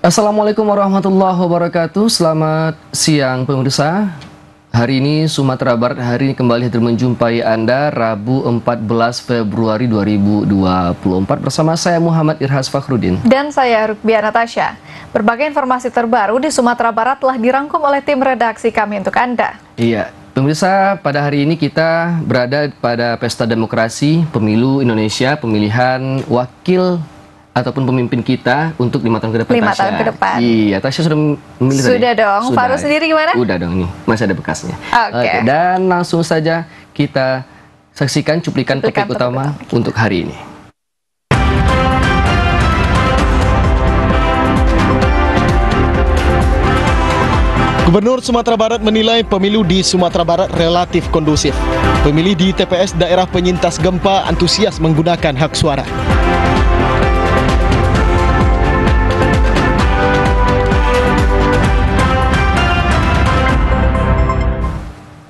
Assalamualaikum warahmatullahi wabarakatuh. Selamat siang pemirsa. Hari ini Sumatera Barat hari ini kembali hadir menjumpai Anda Rabu 14 Februari 2024 bersama saya Muhammad Irhas Fakhrudin. Dan saya Rukbia Natasha. Berbagai informasi terbaru di Sumatera Barat telah dirangkum oleh tim redaksi kami untuk Anda. Iya, pemirsa, pada hari ini kita berada pada Pesta Demokrasi Pemilu Indonesia, pemilihan wakil ataupun pemimpin kita untuk 5 tahun ke depan. 5 tahun ke depan. Iya, Tasya sudah memilih tadi? Sudah dong. Faru sendiri gimana? Udah dong, nih masih ada bekasnya. Oke. Dan langsung saja kita saksikan cuplikan topik utama untuk hari ini. Gubernur Sumatera Barat menilai pemilu di Sumatera Barat relatif kondusif. Pemilih di TPS daerah penyintas gempa antusias menggunakan hak suara.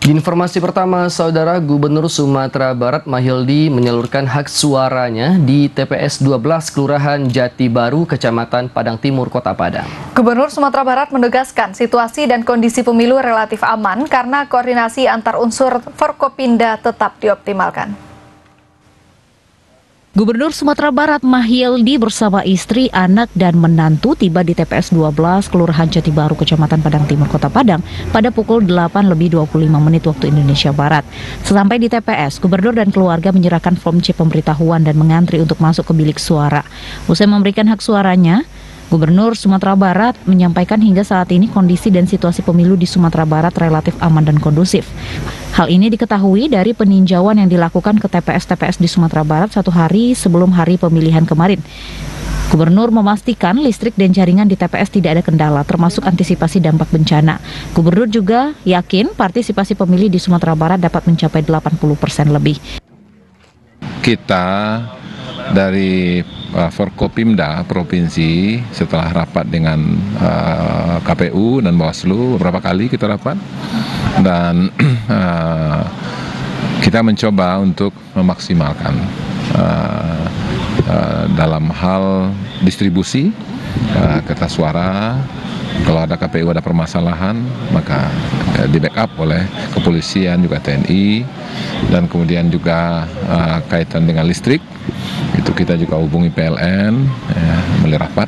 Di informasi pertama, Saudara Gubernur Sumatera Barat Mahyildi menyalurkan hak suaranya di TPS 12 Kelurahan Jati Baru, Kecamatan Padang Timur, Kota Padang. Gubernur Sumatera Barat menegaskan situasi dan kondisi pemilu relatif aman karena koordinasi antar unsur Forkopimda tetap dioptimalkan. Gubernur Sumatera Barat Mahyildi bersama istri, anak, dan menantu tiba di TPS 12 Kelurahan Jati Baru, Kecamatan Padang Timur, Kota Padang pada pukul 8:25 waktu Indonesia Barat. Sesampai di TPS, Gubernur dan keluarga menyerahkan form C pemberitahuan dan mengantri untuk masuk ke bilik suara. Usai memberikan hak suaranya, Gubernur Sumatera Barat menyampaikan hingga saat ini kondisi dan situasi pemilu di Sumatera Barat relatif aman dan kondusif. Hal ini diketahui dari peninjauan yang dilakukan ke TPS-TPS di Sumatera Barat 1 hari sebelum hari pemilihan kemarin. Gubernur memastikan listrik dan jaringan di TPS tidak ada kendala, termasuk antisipasi dampak bencana. Gubernur juga yakin partisipasi pemilih di Sumatera Barat dapat mencapai 80% lebih. Kita dari Forkopimda Provinsi setelah rapat dengan KPU dan Bawaslu beberapa kali kita rapat dan kita mencoba untuk memaksimalkan dalam hal distribusi kertas suara. Kalau ada KPU ada permasalahan maka di backup oleh kepolisian juga TNI dan kemudian juga kaitan dengan listrik itu kita juga hubungi PLN melalui rapat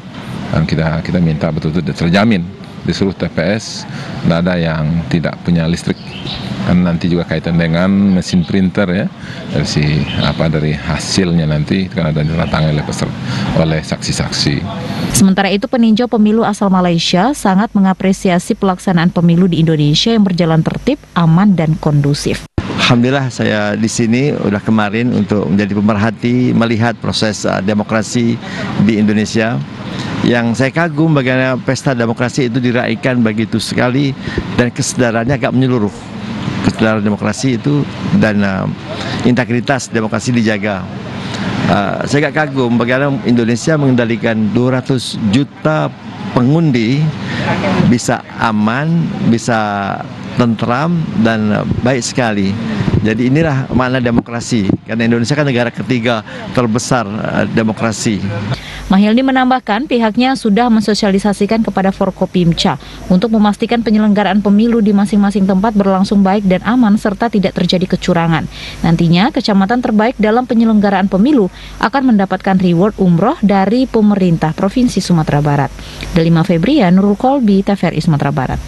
dan kita minta betul-betul terjamin di seluruh TPS tidak ada yang tidak punya listrik kan nanti juga kaitan dengan mesin printer ya dari hasilnya nanti kan ada ditandatangani oleh saksi-saksi. Sementara itu peninjau pemilu asal Malaysia sangat mengapresiasi pelaksanaan pemilu di Indonesia yang berjalan tertib, aman dan kondusif. Alhamdulillah saya di sini udah kemarin untuk menjadi pemerhati melihat proses demokrasi di Indonesia. Yang saya kagum bagaimana pesta demokrasi itu diraihkan begitu sekali dan kesadarannya agak menyeluruh. Kesadaran demokrasi itu dan integritas demokrasi dijaga. Saya agak kagum bagaimana Indonesia mengendalikan 200 juta pengundi bisa aman, bisa tentram dan baik sekali. Jadi inilah makna demokrasi, karena Indonesia kan negara ketiga terbesar demokrasi. Mahyildi menambahkan pihaknya sudah mensosialisasikan kepada Forkopimda untuk memastikan penyelenggaraan pemilu di masing-masing tempat berlangsung baik dan aman serta tidak terjadi kecurangan. Nantinya kecamatan terbaik dalam penyelenggaraan pemilu akan mendapatkan reward umroh dari pemerintah Provinsi Sumatera Barat. Delima Febria, Nurul Kolbi, TVRI Sumatera Barat.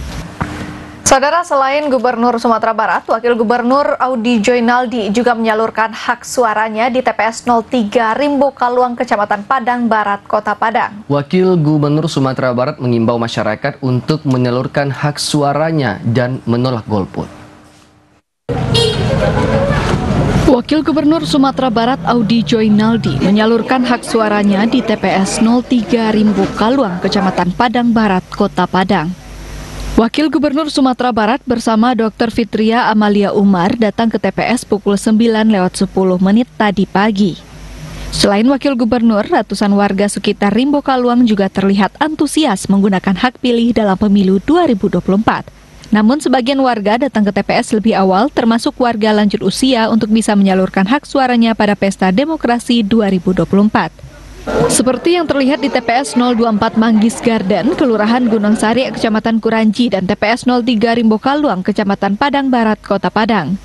Saudara, selain Gubernur Sumatera Barat, Wakil Gubernur Audi Joynaldi juga menyalurkan hak suaranya di TPS 03 Rimbo Kaluang, Kecamatan Padang Barat, Kota Padang. Wakil Gubernur Sumatera Barat mengimbau masyarakat untuk menyalurkan hak suaranya dan menolak golput. Wakil Gubernur Sumatera Barat Audi Joynaldi menyalurkan hak suaranya di TPS 03 Rimbo Kaluang, Kecamatan Padang Barat, Kota Padang. Wakil Gubernur Sumatera Barat bersama Dr. Fitria Amalia Umar datang ke TPS pukul 9:10 tadi pagi. Selain Wakil Gubernur, ratusan warga sekitar Rimbo Kaluang juga terlihat antusias menggunakan hak pilih dalam pemilu 2024. Namun sebagian warga datang ke TPS lebih awal, termasuk warga lanjut usia untuk bisa menyalurkan hak suaranya pada Pesta Demokrasi 2024. Seperti yang terlihat di TPS 024 Manggis Garden, Kelurahan Gunung Sari, Kecamatan Kuranji, dan TPS 03 Rimbo Kaluang, Kecamatan Padang Barat, Kota Padang.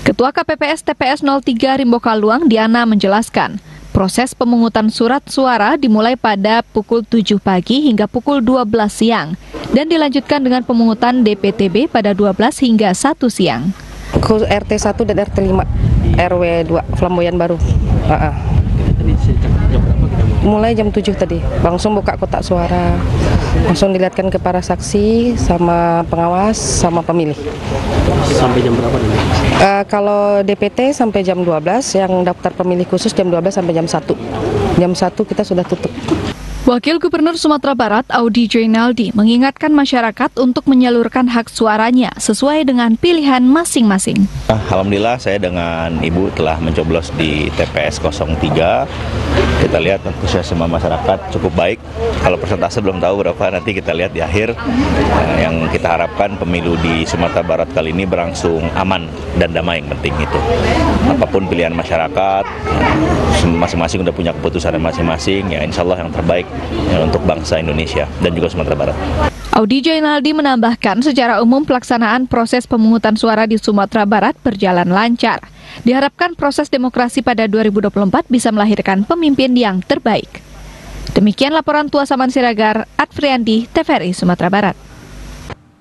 Ketua KPPS TPS 03 Rimbo Kaluang, Diana, menjelaskan, proses pemungutan surat suara dimulai pada pukul 7 pagi hingga pukul 12 siang, dan dilanjutkan dengan pemungutan DPTB pada 12 hingga 1 siang. RT 1 dan RT 5, RW 2, Flamboyan Baru. Mulai jam 7 tadi, langsung buka kotak suara, langsung dilihatkan ke para saksi, sama pengawas, sama pemilih. Sampai jam berapa nih? Kalau DPT sampai jam 12, yang daftar pemilih khusus jam 12 sampai jam 1. Jam 1 kita sudah tutup. Wakil Gubernur Sumatera Barat, Audi Joinaldi, mengingatkan masyarakat untuk menyalurkan hak suaranya sesuai dengan pilihan masing-masing. Alhamdulillah saya dengan Ibu telah mencoblos di TPS 03. Kita lihat antusiasme masyarakat cukup baik. Kalau persentase belum tahu berapa, nanti kita lihat di akhir. Yang kita harapkan pemilu di Sumatera Barat kali ini berlangsung aman dan damai, yang penting itu. Apapun pilihan masyarakat, masing-masing udah punya keputusan masing-masing, ya insya Allah yang terbaik untuk bangsa Indonesia dan juga Sumatera Barat. Audi Joinaldi menambahkan secara umum pelaksanaan proses pemungutan suara di Sumatera Barat berjalan lancar. Diharapkan proses demokrasi pada 2024 bisa melahirkan pemimpin yang terbaik. Demikian laporan Tua Saman Siregar, Adfriandi, TVRI Sumatera Barat.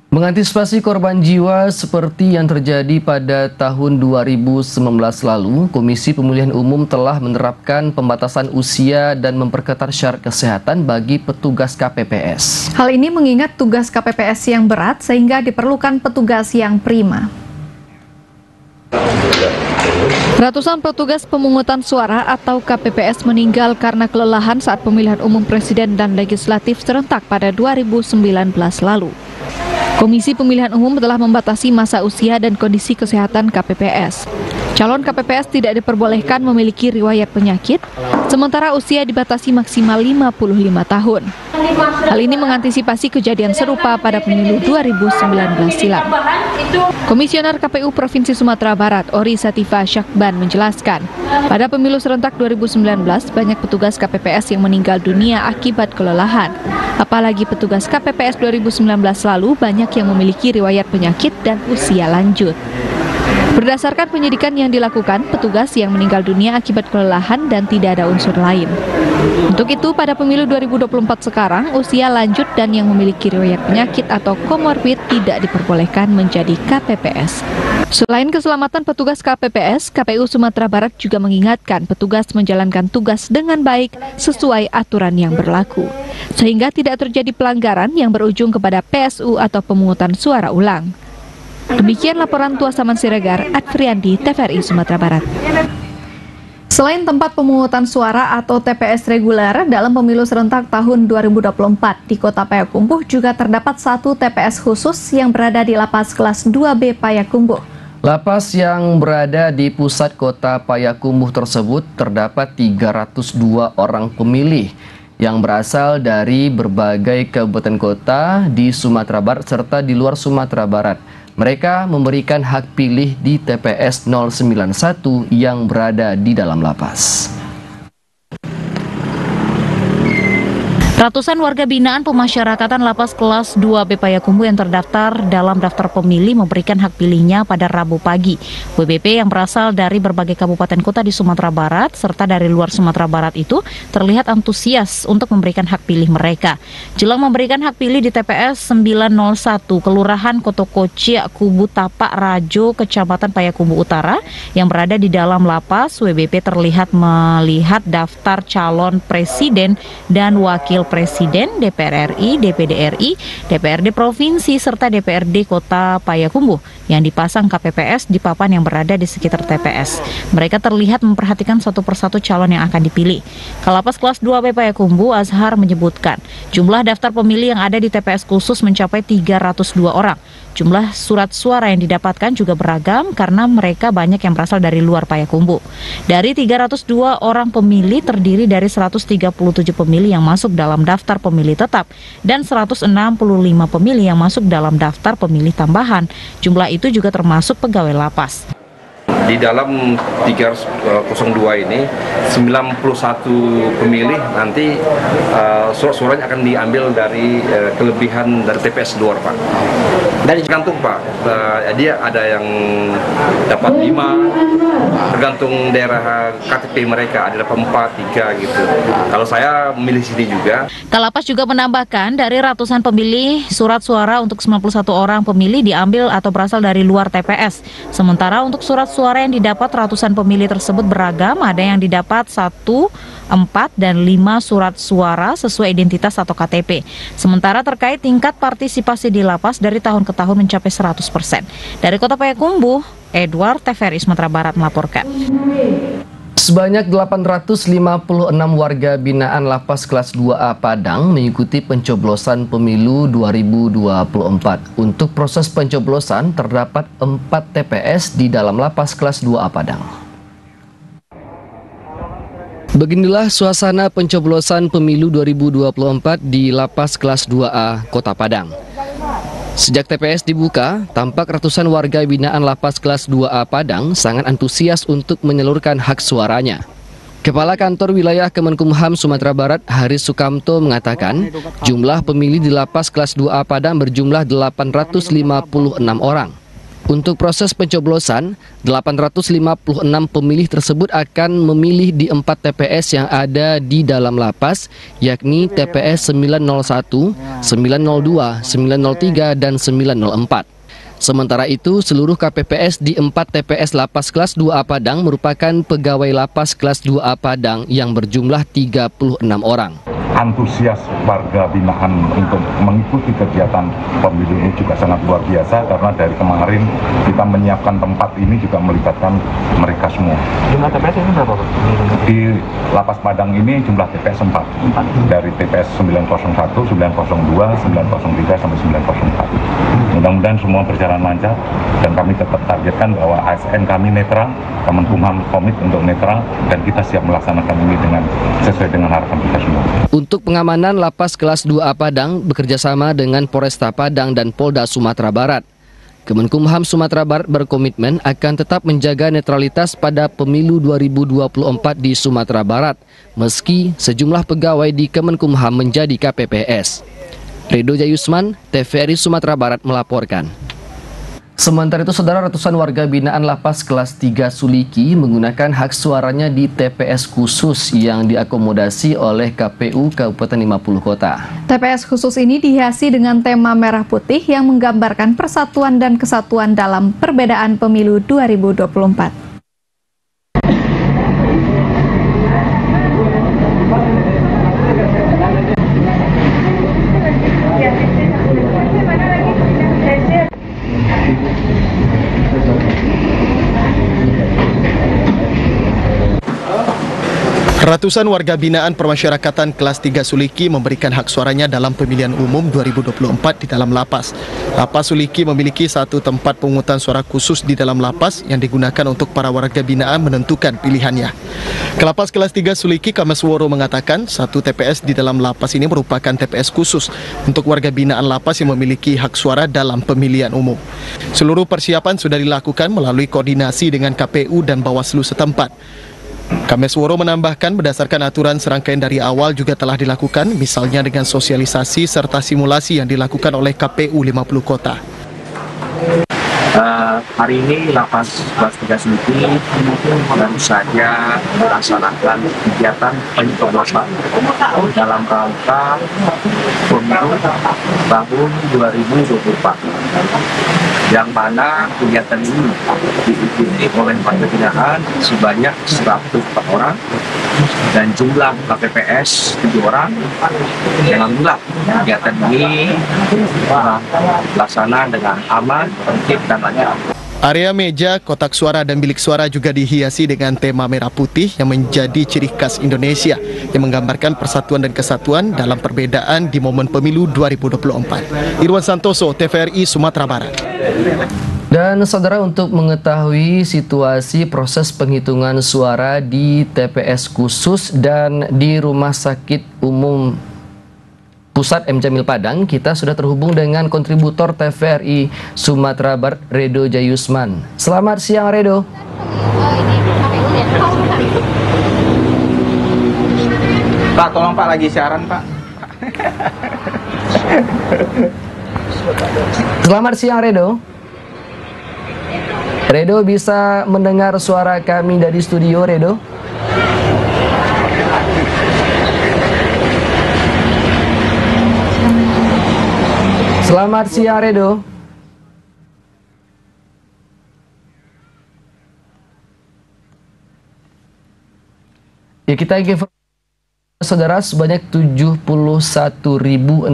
Mengantisipasi korban jiwa seperti yang terjadi pada tahun 2019 lalu, Komisi Pemilihan Umum telah menerapkan pembatasan usia dan memperketat syarat kesehatan bagi petugas KPPS. Hal ini mengingat tugas KPPS yang berat sehingga diperlukan petugas yang prima. Ratusan petugas pemungutan suara atau KPPS meninggal karena kelelahan saat pemilihan umum presiden dan legislatif serentak pada 2019 lalu. Komisi Pemilihan Umum telah membatasi masa usia dan kondisi kesehatan KPPS. Calon KPPS tidak diperbolehkan memiliki riwayat penyakit, sementara usia dibatasi maksimal 55 tahun. Hal ini mengantisipasi kejadian serupa pada pemilu 2019 silam. Komisioner KPU Provinsi Sumatera Barat, Ori Sativa Syakban, menjelaskan, pada pemilu serentak 2019 banyak petugas KPPS yang meninggal dunia akibat kelelahan. Apalagi petugas KPPS 2019 lalu banyak yang memiliki riwayat penyakit dan usia lanjut. Berdasarkan penyidikan yang dilakukan, petugas yang meninggal dunia akibat kelelahan dan tidak ada unsur lain. Untuk itu, pada pemilu 2024 sekarang, usia lanjut dan yang memiliki riwayat penyakit atau komorbid tidak diperbolehkan menjadi KPPS. Selain keselamatan petugas KPPS, KPU Sumatera Barat juga mengingatkan petugas menjalankan tugas dengan baik sesuai aturan yang berlaku, sehingga tidak terjadi pelanggaran yang berujung kepada PSU atau pemungutan suara ulang. Demikian laporan Tua Saman Siregar, Adfriandi, TVRI Sumatera Barat. Selain tempat pemungutan suara atau TPS reguler dalam pemilu serentak tahun 2024 di Kota Payakumbuh juga terdapat satu TPS khusus yang berada di Lapas Kelas 2B Payakumbuh. Lapas yang berada di pusat Kota Payakumbuh tersebut terdapat 302 orang pemilih yang berasal dari berbagai kabupaten kota di Sumatera Barat serta di luar Sumatera Barat. Mereka memberikan hak pilih di TPS 091 yang berada di dalam lapas. Ratusan warga binaan pemasyarakatan Lapas Kelas 2B Payakumbuh yang terdaftar dalam daftar pemilih memberikan hak pilihnya pada Rabu pagi. WBP yang berasal dari berbagai kabupaten kota di Sumatera Barat serta dari luar Sumatera Barat itu terlihat antusias untuk memberikan hak pilih mereka. Jelang memberikan hak pilih di TPS 901 Kelurahan Kotokoci, Kubu Tapak Rajo, Kecamatan Payakumbuh Utara yang berada di dalam lapas, WBP terlihat melihat daftar calon presiden dan wakil presiden, DPR RI, DPD RI, DPRD Provinsi, serta DPRD Kota Payakumbuh yang dipasang KPPS di papan yang berada di sekitar TPS. Mereka terlihat memperhatikan satu persatu calon yang akan dipilih. Kalapas Kelas 2B Payakumbuh, Azhar, menyebutkan jumlah daftar pemilih yang ada di TPS khusus mencapai 302 orang. Jumlah surat suara yang didapatkan juga beragam karena mereka banyak yang berasal dari luar Payakumbuh. Dari 302 orang pemilih terdiri dari 137 pemilih yang masuk dalam daftar pemilih tetap dan 165 pemilih yang masuk dalam daftar pemilih tambahan. Jumlah itu juga termasuk pegawai lapas. Di dalam 302 ini 91 pemilih nanti surat-suratnya akan diambil dari kelebihan dari TPS luar, Pak. Dari tergantung, Pak. Dia ada yang dapat 5, tergantung daerah KTP mereka, ada dapat 4, 3 gitu. Kalau saya memilih sini juga. Kalapas juga menambahkan dari ratusan pemilih, surat suara untuk 91 orang pemilih diambil atau berasal dari luar TPS. Sementara untuk surat suara yang didapat ratusan pemilih tersebut beragam, ada yang didapat 1, 4, dan 5 surat suara sesuai identitas atau KTP. Sementara terkait tingkat partisipasi di lapas dari tahun ke tahun mencapai 100%. Dari Kota Payakumbuh, Edward, TVRI Sumatera Barat melaporkan. Sebanyak 856 warga binaan Lapas Kelas 2A Padang mengikuti pencoblosan pemilu 2024. Untuk proses pencoblosan terdapat 4 TPS di dalam Lapas Kelas 2A Padang. Beginilah suasana pencoblosan pemilu 2024 di Lapas Kelas 2A Kota Padang. Sejak TPS dibuka, tampak ratusan warga binaan Lapas Kelas 2A Padang sangat antusias untuk menyalurkan hak suaranya. Kepala Kantor Wilayah Kemenkumham Sumatera Barat, Haris Sukamto, mengatakan jumlah pemilih di Lapas Kelas 2A Padang berjumlah 856 orang. Untuk proses pencoblosan, 856 pemilih tersebut akan memilih di 4 TPS yang ada di dalam lapas, yakni TPS 901, 902, 903, dan 904. Sementara itu, seluruh KPPS di 4 TPS Lapas Kelas 2A Padang merupakan pegawai Lapas Kelas 2A Padang yang berjumlah 36 orang. Antusias warga binaan untuk mengikuti kegiatan pemilu ini juga sangat luar biasa, karena dari kemarin kita menyiapkan tempat ini juga melibatkan mereka semua. Jumlah TPS ini berapa, Pak? Di Lapas Padang ini jumlah TPS 4, dari TPS 901, 902, 903 sampai 904. Mudah-mudahan semua berjalan lancar dan kami tetap targetkan bahwa ASN kami netral, Kemenkumham komit untuk netral, dan kita siap melaksanakan ini dengan sesuai dengan harapan kita semua. Untuk pengamanan Lapas Kelas 2A Padang bekerjasama dengan Polresta Padang dan Polda Sumatera Barat. Kemenkumham Sumatera Barat berkomitmen akan tetap menjaga netralitas pada pemilu 2024 di Sumatera Barat, meski sejumlah pegawai di Kemenkumham menjadi KPPS. Redo Jayusman, TVRI Sumatera Barat melaporkan. Sementara itu, saudara, ratusan warga binaan Lapas Kelas 3 Suliki menggunakan hak suaranya di TPS khusus yang diakomodasi oleh KPU Kabupaten 50 Kota. TPS khusus ini dihiasi dengan tema merah putih yang menggambarkan persatuan dan kesatuan dalam perbedaan pemilu 2024. Ratusan warga binaan permasyarakatan kelas 3 Suliki memberikan hak suaranya dalam pemilihan umum 2024 di dalam lapas. Lapas Suliki memiliki satu tempat pemungutan suara khusus di dalam lapas yang digunakan untuk para warga binaan menentukan pilihannya. Kelapas kelas 3 Suliki Kamesworo mengatakan satu TPS di dalam lapas ini merupakan TPS khusus untuk warga binaan lapas yang memiliki hak suara dalam pemilihan umum. Seluruh persiapan sudah dilakukan melalui koordinasi dengan KPU dan Bawaslu setempat. Kamesworo menambahkan berdasarkan aturan serangkaian dari awal juga telah dilakukan, misalnya dengan sosialisasi serta simulasi yang dilakukan oleh KPU 50 Kota. Hari ini Lapas Kelas 3 Suliki baru saja melaksanakan kegiatan pencoblosan dalam rangka pemilu tahun 2024, yang mana kegiatan ini diikuti oleh warga binaan sebanyak 104 orang dan jumlah KPPS 7 orang. Alhamdulillah kegiatan ini dilaksanakan dengan aman, tertib, dan lancar. Area meja, kotak suara, dan bilik suara juga dihiasi dengan tema merah putih yang menjadi ciri khas Indonesia yang menggambarkan persatuan dan kesatuan dalam perbedaan di momen pemilu 2024. Irwan Santoso, TVRI Sumatera Barat. Dan saudara, untuk mengetahui situasi proses penghitungan suara di TPS khusus dan di Rumah Sakit Umum Pusat M. Jamil Padang, kita sudah terhubung dengan kontributor TVRI Sumatera Barat, Redo Jayusman. Selamat siang, Redo. Pak, tolong Pak, lagi siaran Pak. Selamat siang, Redo. Redo bisa mendengar suara kami dari studio, Redo? Selamat siang, Redo. Ya, kita ingin saudara, sebanyak 71.678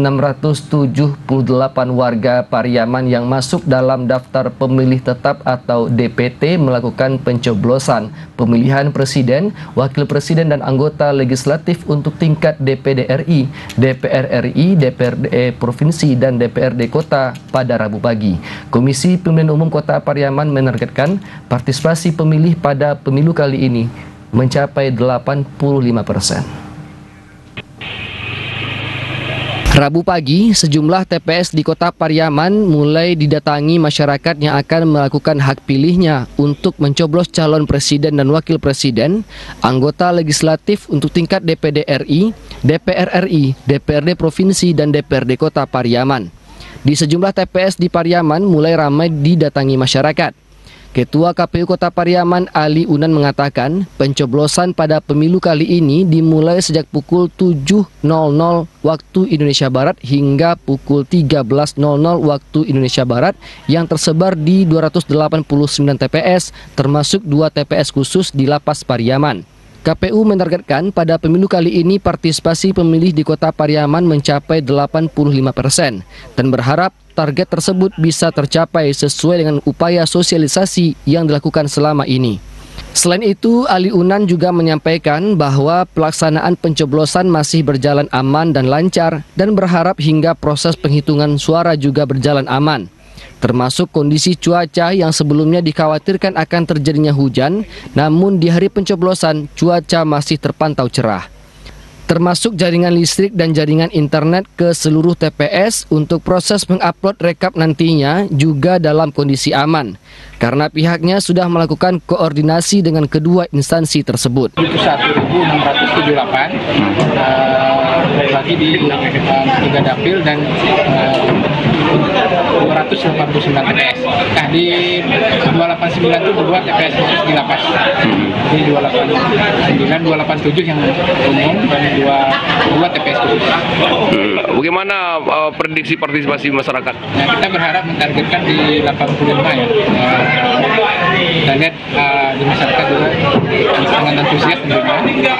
warga Pariaman yang masuk dalam daftar pemilih tetap atau DPT melakukan pencoblosan pemilihan presiden, wakil presiden dan anggota legislatif untuk tingkat DPD RI, DPR RI, DPRD Provinsi dan DPRD Kota pada Rabu pagi. Komisi Pemilihan Umum Kota Pariaman menargetkan partisipasi pemilih pada pemilu kali ini mencapai 85%. Rabu pagi, sejumlah TPS di Kota Pariaman mulai didatangi masyarakat yang akan melakukan hak pilihnya untuk mencoblos calon presiden dan wakil presiden, anggota legislatif untuk tingkat DPD RI, DPR RI, DPRD Provinsi dan DPRD Kota Pariaman. Di sejumlah TPS di Pariaman mulai ramai didatangi masyarakat. Ketua KPU Kota Pariaman Ali Unan mengatakan pencoblosan pada pemilu kali ini dimulai sejak pukul 7.00 waktu Indonesia Barat hingga pukul 13.00 waktu Indonesia Barat yang tersebar di 289 TPS termasuk 2 TPS khusus di Lapas Pariaman. KPU menargetkan pada pemilu kali ini partisipasi pemilih di Kota Pariaman mencapai 85% dan berharap target tersebut bisa tercapai sesuai dengan upaya sosialisasi yang dilakukan selama ini. Selain itu, Ali Unan juga menyampaikan bahwa pelaksanaan pencoblosan masih berjalan aman dan lancar dan berharap hingga proses penghitungan suara juga berjalan aman. Termasuk kondisi cuaca yang sebelumnya dikhawatirkan akan terjadinya hujan, namun di hari pencoblosan cuaca masih terpantau cerah. Termasuk jaringan listrik dan jaringan internet ke seluruh TPS untuk proses mengupload rekap nantinya juga dalam kondisi aman, karena pihaknya sudah melakukan koordinasi dengan kedua instansi tersebut. 1.678 lagi di 3 dapil dan 289 TPS. Nah, di 289 itu 2 TPS khusus di Lapas. Di 289, 287 yang umum dan 2 TPS khusus. Bagaimana prediksi partisipasi masyarakat? Nah, kita berharap mentargetkan di 85 ya. Kita lihat di masyarakat juga sangat antusias tentunya.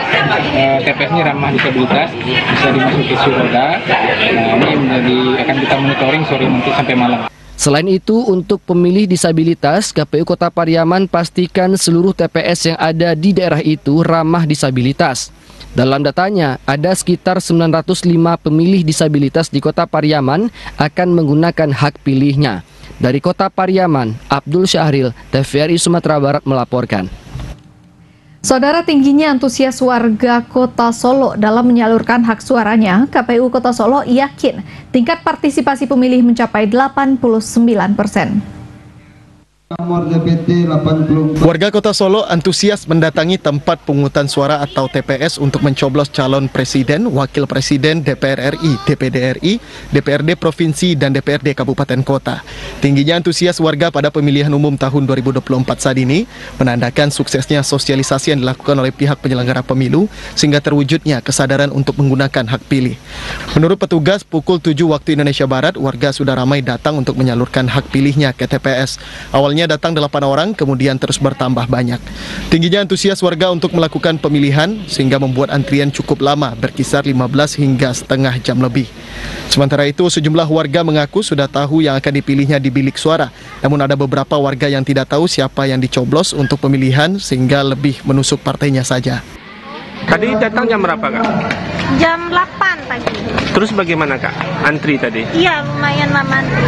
TPS ini ramah disabilitas, bisa dimasuki roda. Nah, ini akan kita monitoring sore nanti sampai malam. Selain itu, untuk pemilih disabilitas, KPU Kota Pariaman pastikan seluruh TPS yang ada di daerah itu ramah disabilitas. Dalam datanya, ada sekitar 905 pemilih disabilitas di Kota Pariaman akan menggunakan hak pilihnya. Dari Kota Pariaman, Abdul Syahril, TVRI Sumatera Barat melaporkan. Saudara, tingginya antusias warga Kota Solo dalam menyalurkan hak suaranya, KPU Kota Solo yakin tingkat partisipasi pemilih mencapai 89%. Warga Kota Solo antusias mendatangi tempat pemungutan suara atau TPS untuk mencoblos calon presiden, wakil presiden DPR RI, DPD RI, DPRD Provinsi, dan DPRD Kabupaten Kota. Tingginya antusias warga pada pemilihan umum tahun 2024 saat ini menandakan suksesnya sosialisasi yang dilakukan oleh pihak penyelenggara pemilu sehingga terwujudnya kesadaran untuk menggunakan hak pilih. Menurut petugas, pukul 7 waktu Indonesia Barat, warga sudah ramai datang untuk menyalurkan hak pilihnya ke TPS. Awalnya datang 8 orang, kemudian terus bertambah banyak. Tingginya antusias warga untuk melakukan pemilihan sehingga membuat antrian cukup lama, berkisar 15 hingga setengah jam lebih. Sementara itu, sejumlah warga mengaku sudah tahu yang akan dipilihnya di bilik suara. Namun ada beberapa warga yang tidak tahu siapa yang dicoblos untuk pemilihan sehingga lebih menusuk partainya saja. Tadi datang jam berapa, Kak? Jam 8 pagi. Terus bagaimana, Kak? Antri tadi? Iya, lumayan lama antri.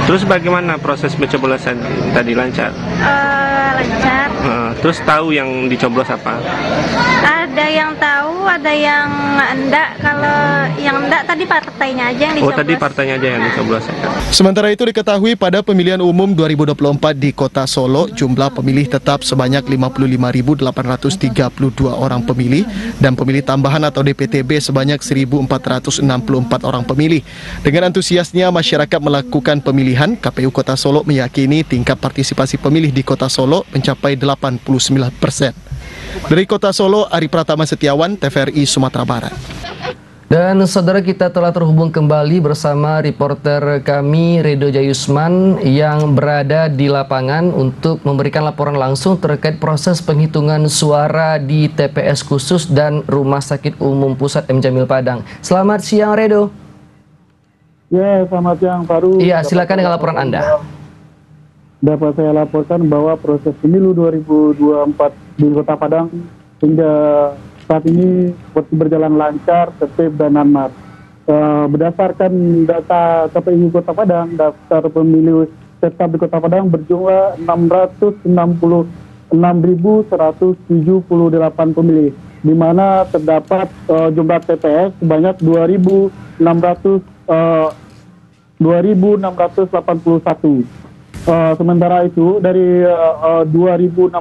Terus bagaimana proses pencoblosan tadi, lancar? Lancar. Terus tahu yang dicoblos apa? Ada yang tahu, ada yang enggak. Kalau yang enggak tadi partainya aja yang dicoblos. Oh, tadi partainya aja yang dicoblos. Sementara itu diketahui pada pemilihan umum 2024 di Kota Solo, jumlah pemilih tetap sebanyak 55.832 orang pemilih dan pemilih tambahan atau DPTB sebanyak 1.464 orang pemilih. Dengan antusiasnya masyarakat melakukan pemilihan, KPU Kota Solo meyakini tingkat partisipasi pemilih di Kota Solo mencapai 89%. Dari Kota Solo, Ari Pratama Setiawan, TVRI Sumatera Barat. Dan saudara, kita telah terhubung kembali bersama reporter kami Redo Jayusman yang berada di lapangan untuk memberikan laporan langsung terkait proses penghitungan suara di TPS khusus dan Rumah Sakit Umum Pusat M. Jamil Padang. Selamat siang, Redo. Ya, selamat siang, Faru. Iya, silakan dengan laporan Anda. Dapat saya laporkan bahwa proses pemilu 2024 di Kota Padang hingga saat ini seperti berjalan lancar, tertib dan aman. Berdasarkan data KPU Kota Padang, daftar pemilih tetap di Kota Padang berjumlah 666.178 pemilih, di mana terdapat jumlah TPS sebanyak 2.681. Sementara itu dari 2.681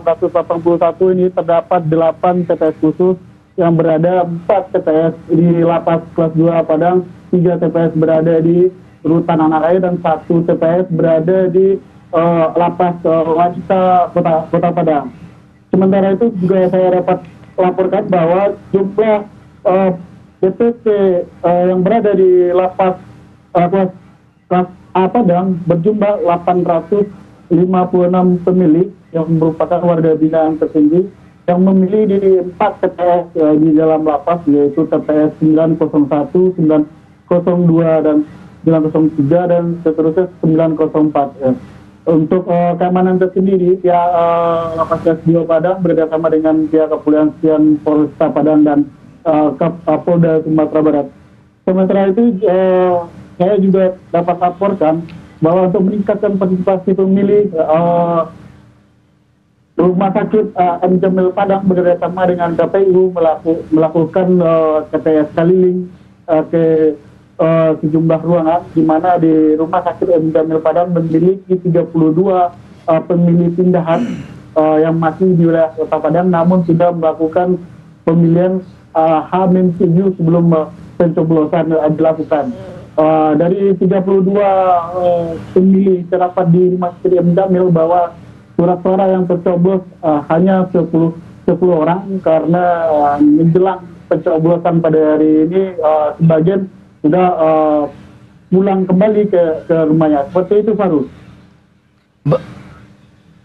ini terdapat 8 TPS khusus yang berada 4 TPS di Lapas Kelas 2 Padang, 3 TPS berada di Rutan Anak Air dan 1 TPS berada di Lapas Wanita Kota Padang. Sementara itu juga saya dapat laporkan bahwa jumlah DPP yang berada di Lapas Kelas A Padang berjumlah 856 pemilih yang merupakan warga binaan tertinggi yang memilih di 4 TPS di dalam lapas, yaitu TPS 901, 902 dan 903 dan seterusnya 904. Untuk keamanan tersendiri, pihak Lapas Kelas 2 Padang bekerjasama dengan pihak Kepolisian Polresta Padang dan Kapolda Sumatera Barat. Sementara itu saya juga dapat laporkan bahwa untuk meningkatkan partisipasi pemilih, Rumah Sakit M. Jamil Padang bekerjasama dengan KPU melakukan TPS keliling ke sejumlah ruangan, di mana di Rumah Sakit M. Jamil Padang memiliki 32 pemilih pindahan yang masih di wilayah Kota Padang, namun sudah melakukan pemilihan H-7 sebelum pencoblosan dilakukan. Dari 32 pemilih terdapat di Rumah Sakit M. Jamil bahwa surat suara yang tercoblos hanya 10 orang, karena menjelang pencoblosan pada hari ini sebagian sudah pulang kembali ke rumahnya. Seperti itu, Faru.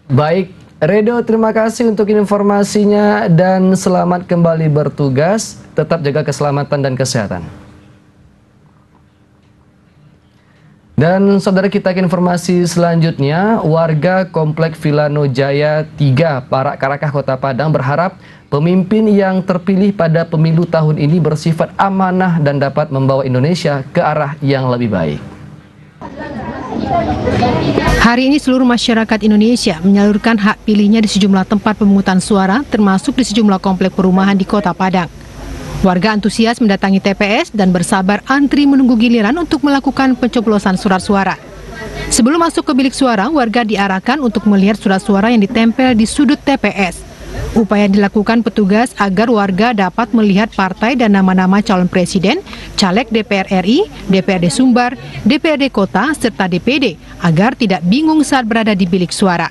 Baik, Redo, terima kasih untuk informasinya dan selamat kembali bertugas. Tetap jaga keselamatan dan kesehatan. Dan saudara, kita ke informasi selanjutnya. Warga Komplek Vilano Jaya 3, Parak-Karakah, Kota Padang berharap pemimpin yang terpilih pada pemilu tahun ini bersifat amanah dan dapat membawa Indonesia ke arah yang lebih baik. Hari ini seluruh masyarakat Indonesia menyalurkan hak pilihnya di sejumlah tempat pemungutan suara, termasuk di sejumlah komplek perumahan di Kota Padang. Warga antusias mendatangi TPS dan bersabar antri menunggu giliran untuk melakukan pencoblosan surat suara. Sebelum masuk ke bilik suara, warga diarahkan untuk melihat surat suara yang ditempel di sudut TPS. Upaya dilakukan petugas agar warga dapat melihat partai dan nama-nama calon presiden, caleg DPR RI, DPRD Sumbar, DPRD Kota, serta DPD, agar tidak bingung saat berada di bilik suara.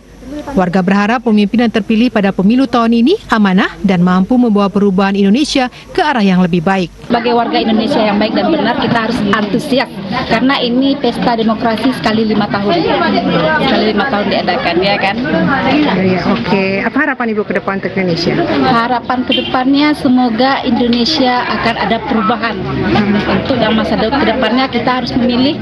Warga berharap pemimpin yang terpilih pada pemilu tahun ini amanah dan mampu membawa perubahan Indonesia ke arah yang lebih baik. Sebagai warga Indonesia yang baik dan benar, kita harus antusias karena ini pesta demokrasi sekali 5 tahun. Sekali 5 tahun diadakan, ya kan? Oke. Apa harapan Ibu ke depan untuk Indonesia? Harapan ke depannya semoga Indonesia akan ada perubahan. Untuk dalam masa ke depannya kita harus memilih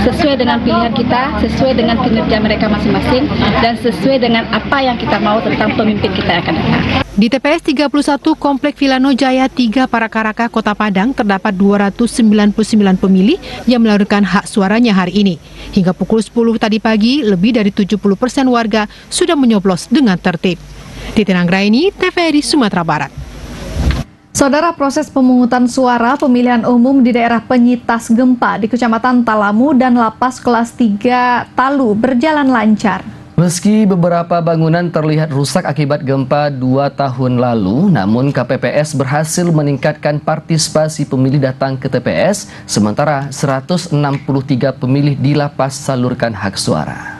sesuai dengan pilihan kita, sesuai dengan kinerja mereka masing-masing, dan sesuai dengan apa yang kita mau tentang pemimpin kita yang akan datang. Di TPS 31 Komplek Vilano Jaya 3 Parak-Karakah, Kota Padang terdapat 299 pemilih yang menyalurkan hak suaranya hari ini. Hingga pukul 10 tadi pagi, lebih dari 70% warga sudah menyoblos dengan tertib. Titi Anggraini, TVRI Sumatera Barat. Saudara, proses pemungutan suara pemilihan umum di daerah penyitas gempa di Kecamatan Talamu dan Lapas Kelas 3 Talu berjalan lancar. Meski beberapa bangunan terlihat rusak akibat gempa 2 tahun lalu, namun KPPS berhasil meningkatkan partisipasi pemilih datang ke TPS, sementara 163 pemilih di lapas salurkan hak suara.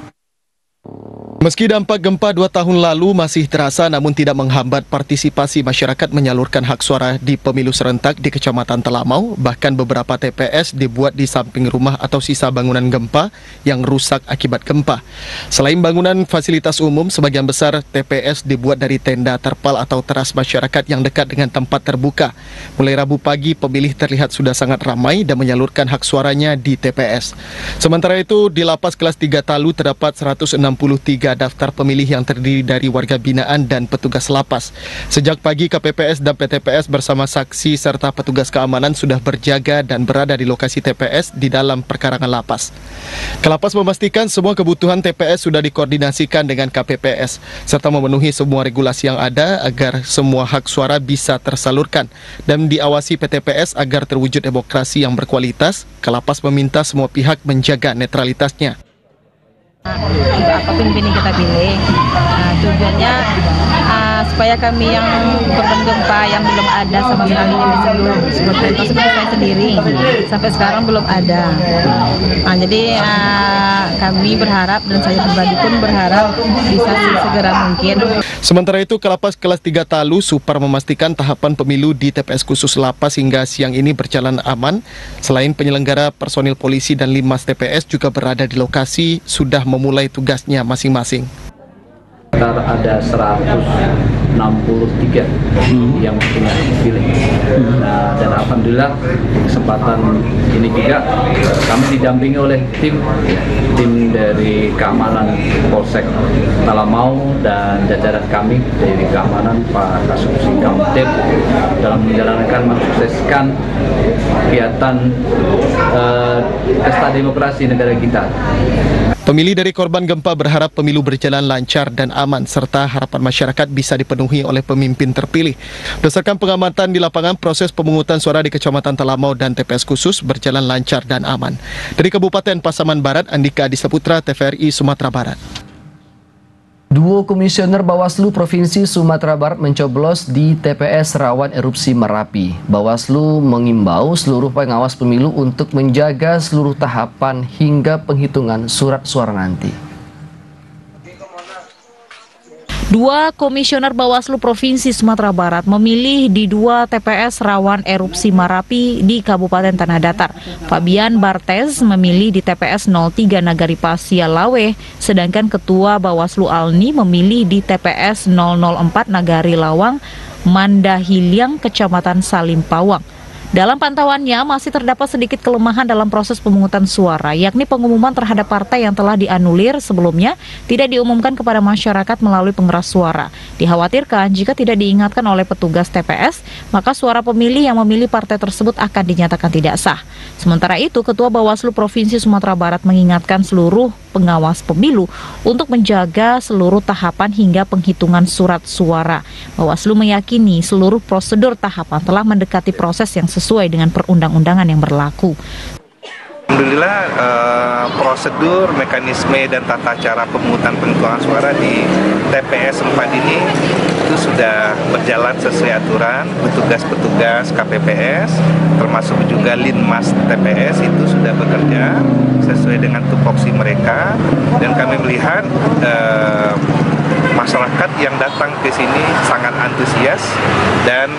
Meski dampak gempa 2 tahun lalu masih terasa, namun tidak menghambat partisipasi masyarakat menyalurkan hak suara di pemilu serentak di Kecamatan Telamau. Bahkan beberapa TPS dibuat di samping rumah atau sisa bangunan gempa yang rusak akibat gempa. Selain bangunan fasilitas umum, sebagian besar TPS dibuat dari tenda terpal atau teras masyarakat yang dekat dengan tempat terbuka. Mulai Rabu pagi, pemilih terlihat sudah sangat ramai dan menyalurkan hak suaranya di TPS. Sementara itu, di Lapas Kelas 3 Talu terdapat 163 daftar pemilih yang terdiri dari warga binaan dan petugas lapas. Sejak pagi, KPPS dan PTPS bersama saksi serta petugas keamanan sudah berjaga dan berada di lokasi TPS di dalam perkarangan lapas. Kelapas memastikan semua kebutuhan TPS sudah dikoordinasikan dengan KPPS serta memenuhi semua regulasi yang ada agar semua hak suara bisa tersalurkan dan diawasi PTPS agar terwujud demokrasi yang berkualitas. Kelapas meminta semua pihak menjaga netralitasnya. Untuk apa pemimpin yang kita pilih, tujuannya supaya kami yang korban gempa yang belum ada sama sekali yang bisa seperti saya sendiri sampai sekarang belum ada. Jadi kami berharap dan saya pribadi pun berharap bisa segera mungkin. Sementara itu, Kelapas Kelas 3 Talu Supar memastikan tahapan pemilu di TPS khusus Lapas hingga siang ini berjalan aman. Selain penyelenggara, personil polisi dan Limas TPS juga berada di lokasi sudah memulai tugasnya masing-masing. Ada 163 yang punya pilih. Nah, dan alhamdulillah kesempatan ini juga kami didampingi oleh tim dari keamanan Polsek Talamau dan jajaran kami dari keamanan Pak Kasubsi Kamtib dalam menjalankan mensukseskan kegiatan pesta demokrasi negara kita. Pemilih dari korban gempa berharap pemilu berjalan lancar dan aman, serta harapan masyarakat bisa dipenuhi oleh pemimpin terpilih. Berdasarkan pengamatan di lapangan, proses pemungutan suara di Kecamatan Telamau dan TPS khusus berjalan lancar dan aman. Dari Kabupaten Pasaman Barat, Andika Adisaputra, TVRI Sumatera Barat. Duo komisioner Bawaslu Provinsi Sumatera Barat mencoblos di TPS rawan erupsi Merapi. Bawaslu mengimbau seluruh pengawas pemilu untuk menjaga seluruh tahapan hingga penghitungan surat suara nanti. Dua komisioner Bawaslu Provinsi Sumatera Barat memilih di 2 TPS rawan erupsi Merapi di Kabupaten Tanah Datar. Fabian Bartez memilih di TPS 03 Nagari Pasir Lawe, sedangkan Ketua Bawaslu Alni memilih di TPS 004 Nagari Lawang, Mandahiliang, Kecamatan Salim Pawang. Dalam pantauannya masih terdapat sedikit kelemahan dalam proses pemungutan suara, yakni pengumuman terhadap partai yang telah dianulir sebelumnya tidak diumumkan kepada masyarakat melalui pengeras suara. Dikhawatirkan jika tidak diingatkan oleh petugas TPS, maka suara pemilih yang memilih partai tersebut akan dinyatakan tidak sah. Sementara itu, Ketua Bawaslu Provinsi Sumatera Barat mengingatkan seluruh pengawas pemilu untuk menjaga seluruh tahapan hingga penghitungan surat suara. Bawaslu meyakini seluruh prosedur tahapan telah mendekati proses yang sesuai dengan perundang-undangan yang berlaku. Alhamdulillah prosedur, mekanisme dan tata cara pemungutan penghitungan suara di TPS 4 ini itu sudah berjalan sesuai aturan. Petugas-petugas KPPS termasuk juga Linmas TPS itu sudah bekerja sesuai dengan tupoksi mereka, dan kami melihat masyarakat yang datang ke sini sangat antusias dan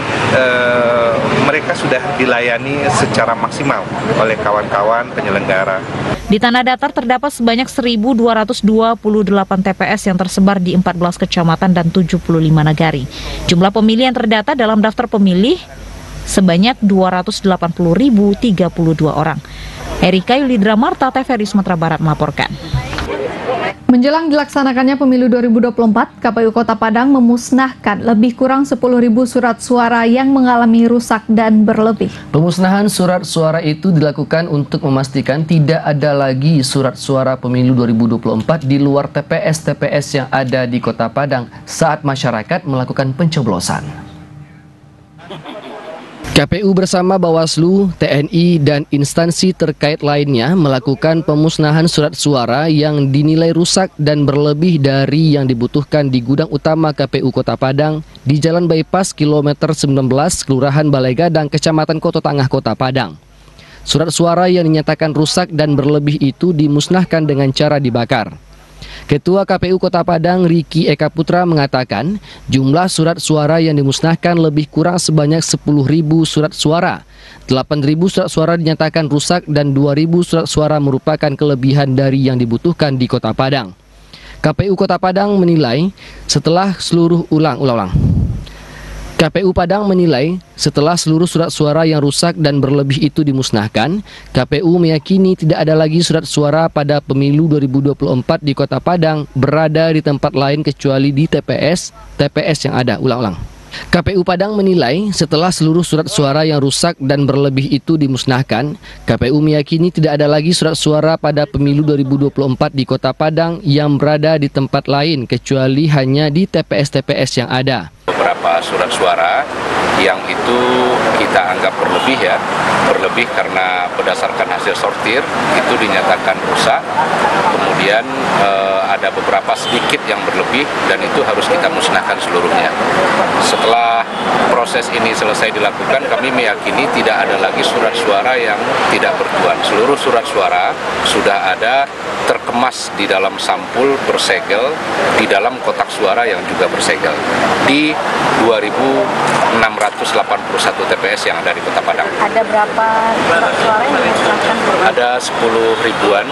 mereka sudah dilayani secara maksimal oleh kawan-kawan penyelenggara. Di Tanah Datar terdapat sebanyak 1.228 TPS yang tersebar di 14 kecamatan dan 75 nagari. Jumlah pemilih yang terdata dalam daftar pemilih sebanyak 280.032 orang. Erika Yulidra Marta, TVRI Sumatera Barat melaporkan. Menjelang dilaksanakannya pemilu 2024, KPU Kota Padang memusnahkan lebih kurang 10.000 surat suara yang mengalami rusak dan berlebih. Pemusnahan surat suara itu dilakukan untuk memastikan tidak ada lagi surat suara pemilu 2024 di luar TPS-TPS yang ada di Kota Padang saat masyarakat melakukan pencoblosan. KPU bersama Bawaslu, TNI, dan instansi terkait lainnya melakukan pemusnahan surat suara yang dinilai rusak dan berlebih dari yang dibutuhkan di gudang utama KPU Kota Padang di Jalan Bypass kilometer 19, Kelurahan Balai Gadang, Kecamatan Koto Tangah, Kota Padang. Surat suara yang dinyatakan rusak dan berlebih itu dimusnahkan dengan cara dibakar. Ketua KPU Kota Padang Riki Eka Putra mengatakan jumlah surat suara yang dimusnahkan lebih kurang sebanyak 10.000 surat suara. 8.000 surat suara dinyatakan rusak dan 2.000 surat suara merupakan kelebihan dari yang dibutuhkan di Kota Padang. KPU Kota Padang menilai setelah seluruh KPU Padang menilai setelah seluruh surat suara yang rusak dan berlebih itu dimusnahkan, KPU meyakini tidak ada lagi surat suara pada pemilu 2024 di Kota Padang berada di tempat lain kecuali di TPS yang ada. KPU Padang menilai setelah seluruh surat suara yang rusak dan berlebih itu dimusnahkan, KPU meyakini tidak ada lagi surat suara pada pemilu 2024 di Kota Padang yang berada di tempat lain kecuali hanya di TPS yang ada. Beberapa surat suara yang itu kita anggap berlebih karena berdasarkan hasil sortir itu dinyatakan rusak, kemudian ada beberapa sedikit yang berlebih dan itu harus kita musnahkan seluruhnya. Setelah proses ini selesai dilakukan, kami meyakini tidak ada lagi surat suara yang tidak bertuan. Seluruh surat suara sudah ada terkemas di dalam sampul bersegel di dalam kotak suara yang juga bersegel di 2.681 TPS yang ada di Kota Padang. Ada berapa surat suara yang dimusnahkan? Ada 10 ribuan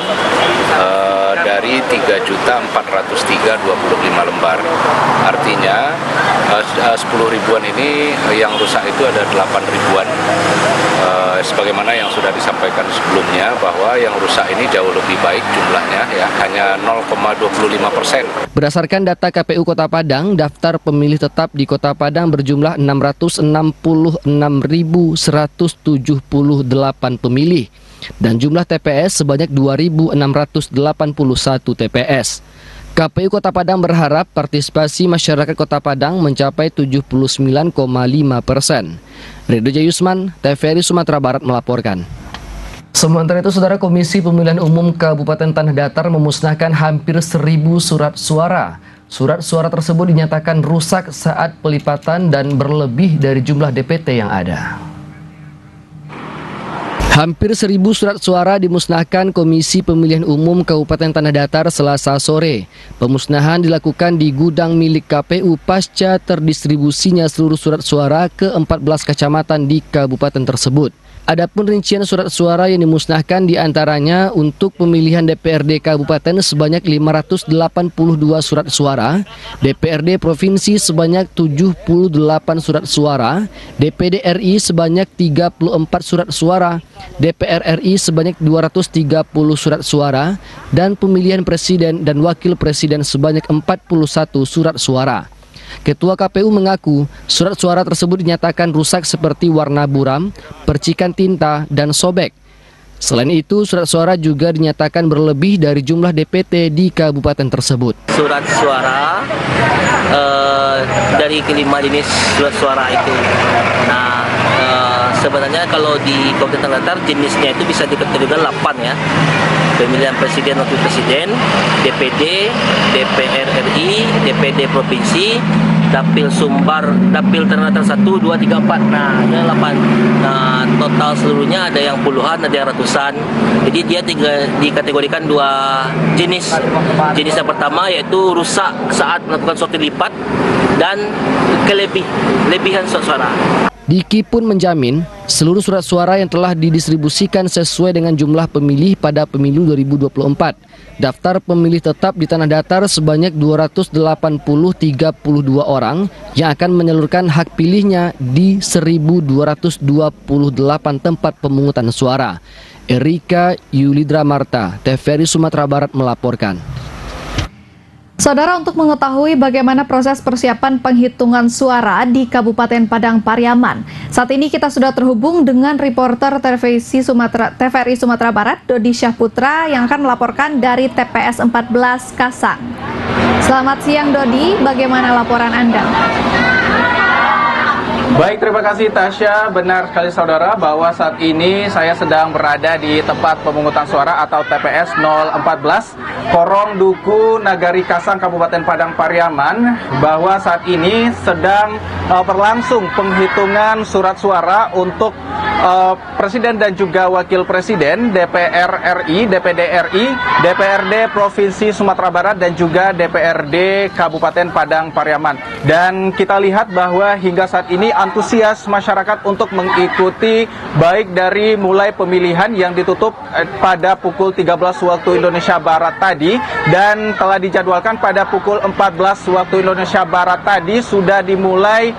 dari 3.403.25 lembar. Artinya 10 ribuan ini yang rusak itu ada 8 ribuan. Sebagaimana yang sudah disampaikan sebelumnya bahwa yang rusak ini jauh lebih baik jumlahnya, ya, hanya 0,25%. Berdasarkan data KPU Kota Padang, daftar pemilih tetap di Kota Padang berjumlah 666.178 pemilih dan jumlah TPS sebanyak 2.681 TPS. KPU Kota Padang berharap partisipasi masyarakat Kota Padang mencapai 79,5%. Ridho Jayusman, TVRI Sumatera Barat melaporkan. Sementara itu, Saudara, Komisi Pemilihan Umum Kabupaten Tanah Datar memusnahkan hampir 1.000 surat suara. Surat suara tersebut dinyatakan rusak saat pelipatan dan berlebih dari jumlah DPT yang ada. Hampir 1.000 surat suara dimusnahkan Komisi Pemilihan Umum Kabupaten Tanah Datar Selasa sore. Pemusnahan dilakukan di gudang milik KPU pasca terdistribusinya seluruh surat suara ke 14 kecamatan di kabupaten tersebut. Adapun rincian surat suara yang dimusnahkan diantaranya untuk pemilihan DPRD Kabupaten sebanyak 582 surat suara, DPRD Provinsi sebanyak 78 surat suara, DPD RI sebanyak 34 surat suara, DPR RI sebanyak 230 surat suara, dan pemilihan Presiden dan Wakil Presiden sebanyak 41 surat suara. Ketua KPU mengaku surat suara tersebut dinyatakan rusak seperti warna buram, percikan tinta, dan sobek. Selain itu, surat suara juga dinyatakan berlebih dari jumlah DPT di kabupaten tersebut. Surat suara dari kelima jenis surat suara itu. Nah, sebenarnya kalau di Kabupaten Tanah Datar jenisnya itu bisa dikategorikan 8 ya. Pemilihan Presiden, Wakil Presiden, DPD, DPR RI, DPD Provinsi, Dapil Sumbar, Dapil Tanah Datar 1, 2, 3, 4. Nah, ada 8. Nah, total seluruhnya ada yang puluhan, ada yang ratusan. Jadi dia dikategorikan 2 jenis. Jenis yang pertama yaitu rusak saat melakukan sortir lipat dan kelebihan surat suara. Diki pun menjamin seluruh surat suara yang telah didistribusikan sesuai dengan jumlah pemilih pada pemilu 2024. Daftar pemilih tetap di Tanah Datar sebanyak 232 orang yang akan menyalurkan hak pilihnya di 1.228 tempat pemungutan suara. Erika Yulidra Marta, TVRI Sumatera Barat melaporkan. Saudara, untuk mengetahui bagaimana proses persiapan penghitungan suara di Kabupaten Padang Pariaman, saat ini kita sudah terhubung dengan reporter TVRI Sumatera Barat, Dodi Syahputra, yang akan melaporkan dari TPS 14 Kasang. Selamat siang, Dodi. Bagaimana laporan Anda? Baik, terima kasih Tasya. Benar sekali saudara bahwa saat ini saya sedang berada di tempat pemungutan suara atau TPS 014 Korong Duku Nagari Kasang Kabupaten Padang Pariaman, bahwa saat ini sedang berlangsung penghitungan surat suara untuk Presiden dan juga Wakil Presiden, DPR RI, DPD RI, DPRD Provinsi Sumatera Barat dan juga DPRD Kabupaten Padang Pariaman. Dan kita lihat bahwa hingga saat ini antusias masyarakat untuk mengikuti baik dari mulai pemilihan yang ditutup pada pukul 13 waktu Indonesia Barat tadi dan telah dijadwalkan pada pukul 14 waktu Indonesia Barat tadi sudah dimulai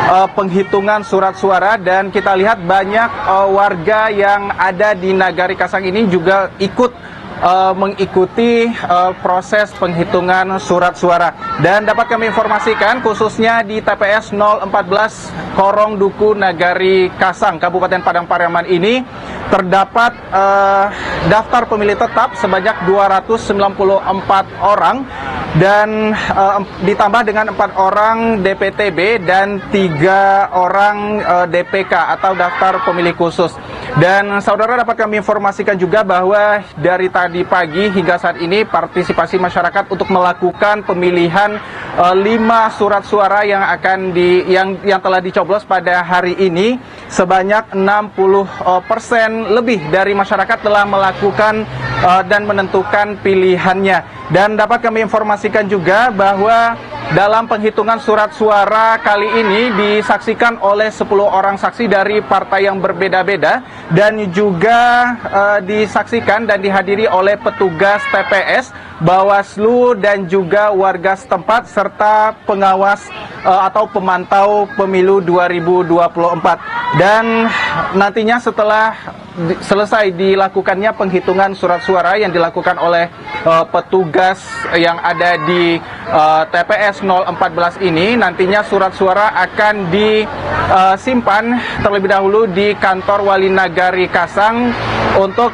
penghitungan surat suara, dan kita lihat banyak warga yang ada di Nagari Kasang ini juga ikut mengikuti proses penghitungan surat suara. Dan dapat kami informasikan khususnya di TPS 014 Korong Duku Nagari Kasang Kabupaten Padang Pariaman ini terdapat daftar pemilih tetap sebanyak 294 orang dan ditambah dengan 4 orang DPTB dan 3 orang DPK atau daftar pemilih khusus. Dan saudara, dapat kami informasikan juga bahwa dari tadi pagi hingga saat ini partisipasi masyarakat untuk melakukan pemilihan 5 surat suara yang akan yang telah dicoblos pada hari ini, sebanyak 60% lebih dari masyarakat telah melakukan dan menentukan pilihannya. Dan dapat kami informasikan juga bahwa dalam penghitungan surat suara kali ini disaksikan oleh 10 orang saksi dari partai yang berbeda-beda dan juga disaksikan dan dihadiri oleh petugas TPS, Bawaslu dan juga warga setempat serta pengawas atau pemantau pemilu 2024. Dan nantinya setelah selesai dilakukannya penghitungan surat suara yang dilakukan oleh petugas yang ada di TPS 014 ini, nantinya surat suara akan disimpan terlebih dahulu di kantor Wali Nagari Kasang untuk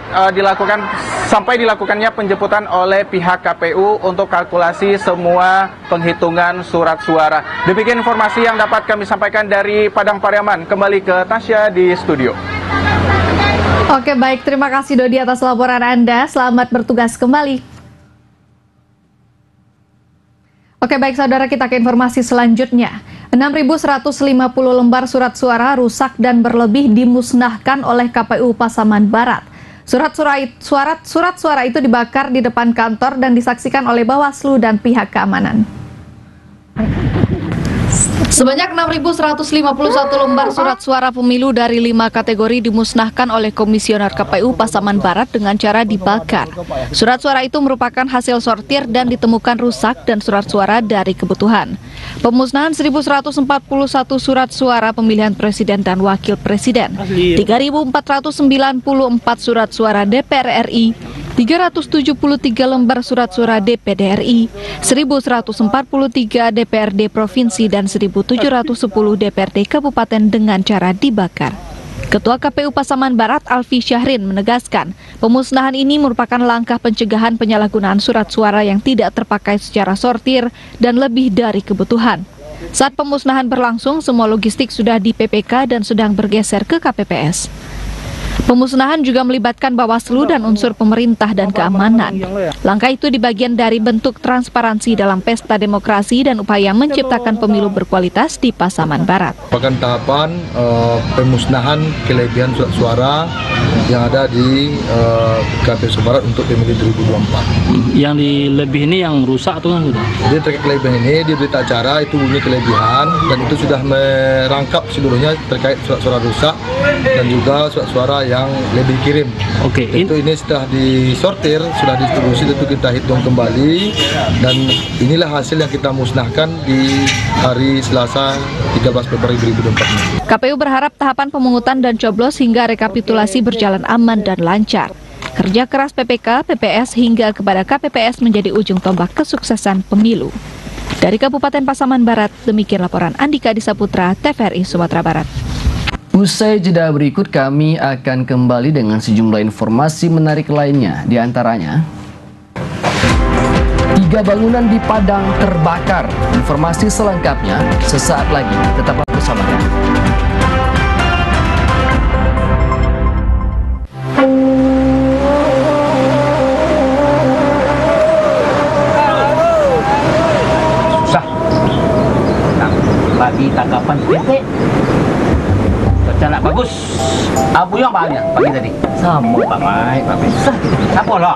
sampai dilakukannya penjemputan oleh pihak KPU untuk kalkulasi semua penghitungan surat suara. Demikian informasi yang dapat kami sampaikan dari Padang Pariaman. Kembali ke Tasya di studio. Oke, baik, terima kasih Dodi atas laporan Anda. Selamat bertugas kembali. Oke, baik saudara, kita ke informasi selanjutnya. 6.150 lembar surat suara rusak dan berlebih dimusnahkan oleh KPU Pasaman Barat. Surat suara itu dibakar di depan kantor dan disaksikan oleh Bawaslu dan pihak keamanan. Sebanyak 6.151 lembar surat suara pemilu dari 5 kategori dimusnahkan oleh Komisioner KPU Pasaman Barat dengan cara dibakar. Surat suara itu merupakan hasil sortir dan ditemukan rusak dan surat suara dari kebutuhan. Pemusnahan 1.141 surat suara pemilihan presiden dan wakil presiden, 3.494 surat suara DPR RI, 373 lembar surat suara DPD RI, 1.143 DPRD Provinsi dan 1.710 DPRD Kabupaten dengan cara dibakar. Ketua KPU Pasaman Barat Alfi Syahrin menegaskan, pemusnahan ini merupakan langkah pencegahan penyalahgunaan surat suara yang tidak terpakai secara sortir dan lebih dari kebutuhan. Saat pemusnahan berlangsung, semua logistik sudah di PPK dan sedang bergeser ke KPPS. Pemusnahan juga melibatkan Bawaslu dan unsur pemerintah dan keamanan. Langkah itu dibagian dari bentuk transparansi dalam pesta demokrasi dan upaya menciptakan pemilu berkualitas di Pasaman Barat. Merupakan tahapan pemusnahan kelebihan surat suara yang ada di KPU Barat untuk pemilu 2024. Yang di lebih ini yang rusak tuh kan sudah? Jadi terkait kelebihan ini di berita acara itu bunyi kelebihan dan itu sudah merangkap seluruhnya terkait surat suara rusak dan juga surat suara yang lebih kirim. Oke. Ini sudah disortir, sudah distribusi, tentu kita hitung kembali dan inilah hasil yang kita musnahkan di hari Selasa 13 Februari 2024. KPU berharap tahapan pemungutan dan coblos hingga rekapitulasi berjalan aman dan lancar. Kerja keras PPK, PPS hingga kepada KPPS menjadi ujung tombak kesuksesan pemilu. Dari Kabupaten Pasaman Barat, demikian laporan Andika Disaputra, TVRI Sumatera Barat. Usai jeda berikut kami akan kembali dengan sejumlah informasi menarik lainnya, di antaranya 3 bangunan di Padang terbakar. Informasi selengkapnya sesaat lagi, tetaplah bersama kami. Sangat bagus. Abu yang bahannya pagi tadi. Sama Pak Mai, Pak Mai. Apa lah?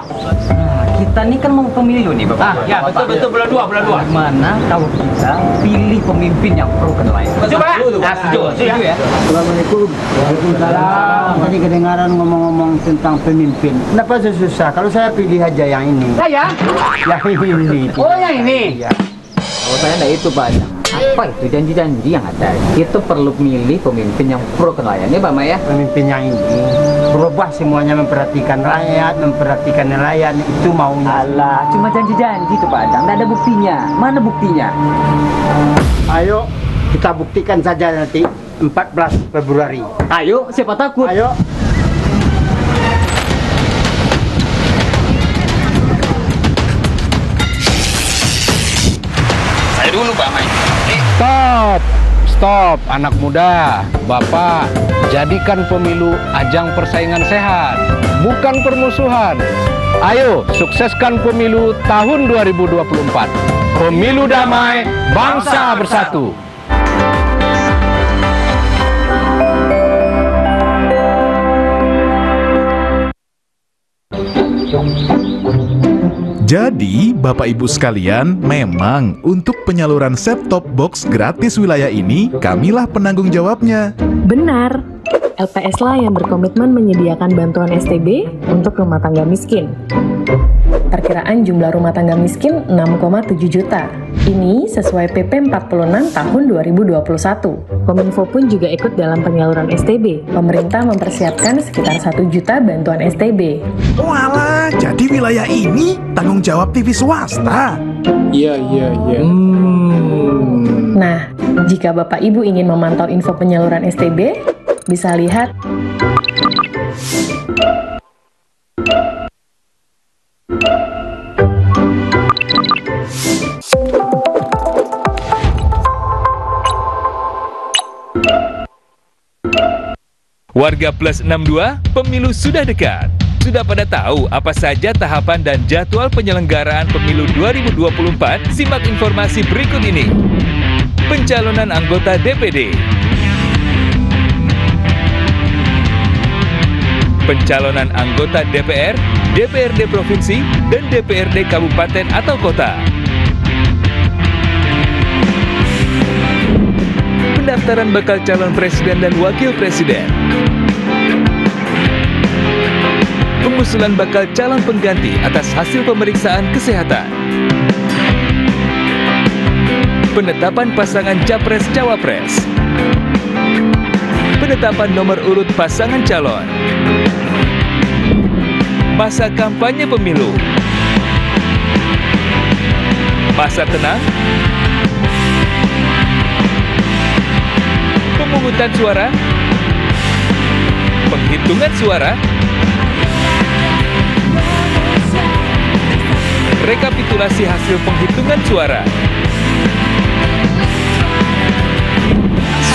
Kita nih kan mau pemilu nih Bapak. Ya betul bulan 2. Mana kalau kita pilih pemimpin yang pro nelayan? Setuju ya. Assalamualaikum. Waalaikumsalam. Tadi kedengaran ngomong-ngomong tentang pemimpin. Kenapa susah? Kalau saya pilih aja yang ini. Saya? Yang ini. Oh yang ini. Ya. Kalau saya enggak itu Pak. Apa itu janji-janji yang ada? Kita perlu milih pemimpin yang pro nelayan ya Pak Mai ya. Pemimpin yang ini berubah semuanya, memperhatikan rakyat, memperhatikan nelayan, itu maunya. Alah, cuma janji-janji tuh Pak Adang, nggak ada buktinya. Mana buktinya? Ayo kita buktikan saja nanti 14 Februari. Ayo, siapa takut? Ayo. Saya dulu Pak Mai. Stop, anak muda, Bapak, jadikan pemilu ajang persaingan sehat, bukan permusuhan. Ayo, sukseskan pemilu tahun 2024. Pemilu damai, bangsa bersatu. Jadi, Bapak Ibu sekalian, memang untuk penyaluran set-top box gratis wilayah ini, kamilah penanggung jawabnya. Benar, LPS lah yang berkomitmen menyediakan bantuan STB untuk rumah tangga miskin. Perkiraan jumlah rumah tangga miskin 6,7 juta. Ini sesuai PP 46 tahun 2021. Kominfo pun juga ikut dalam penyaluran STB. Pemerintah mempersiapkan sekitar 1 juta bantuan STB. Walah, jadi wilayah ini tanggung jawab TV swasta. Iya. Nah, jika Bapak Ibu ingin memantau info penyaluran STB, bisa lihat Warga Plus 62, pemilu sudah dekat. Sudah pada tahu apa saja tahapan dan jadwal penyelenggaraan pemilu 2024? Simak informasi berikut ini. Pencalonan anggota DPD. Pencalonan anggota DPR, DPRD Provinsi, dan DPRD Kabupaten atau Kota. Pendaftaran bakal calon presiden dan wakil presiden. Pengusulan bakal calon pengganti atas hasil pemeriksaan kesehatan. Penetapan pasangan Capres-Cawapres. Penetapan nomor urut pasangan calon. Masa kampanye pemilu. Masa tenang. Pemungutan suara. Penghitungan suara. Rekapitulasi hasil penghitungan suara.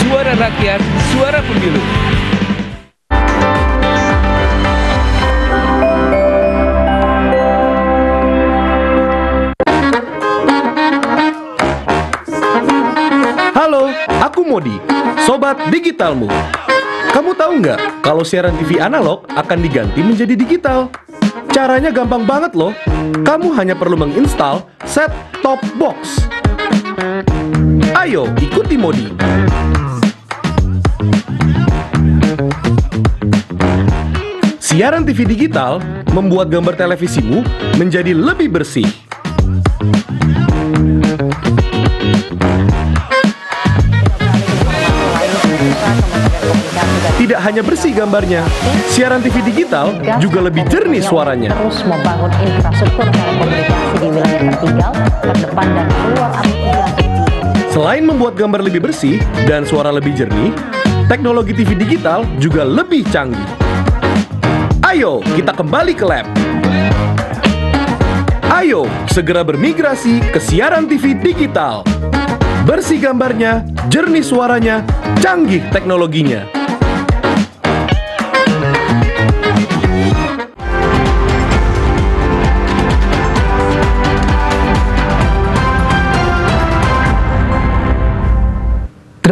Suara rakyat, suara pemilu. Halo, aku Modi, sobat digitalmu. Kamu tahu nggak kalau siaran TV analog akan diganti menjadi digital? Caranya gampang banget loh. Kamu hanya perlu menginstal set-top box. Ayo, ikuti Modi. Siaran TV digital membuat gambar televisimu menjadi lebih bersih. Tidak hanya bersih gambarnya, siaran TV digital juga lebih jernih suaranya. Terus membangun infrastruktur telekomunikasi di wilayah tertinggal, terdepan dan keluar aplikasi. Selain membuat gambar lebih bersih dan suara lebih jernih, teknologi TV digital juga lebih canggih. Ayo, kita kembali ke lab. Ayo, segera bermigrasi ke siaran TV digital. Bersih gambarnya, jernih suaranya, canggih teknologinya.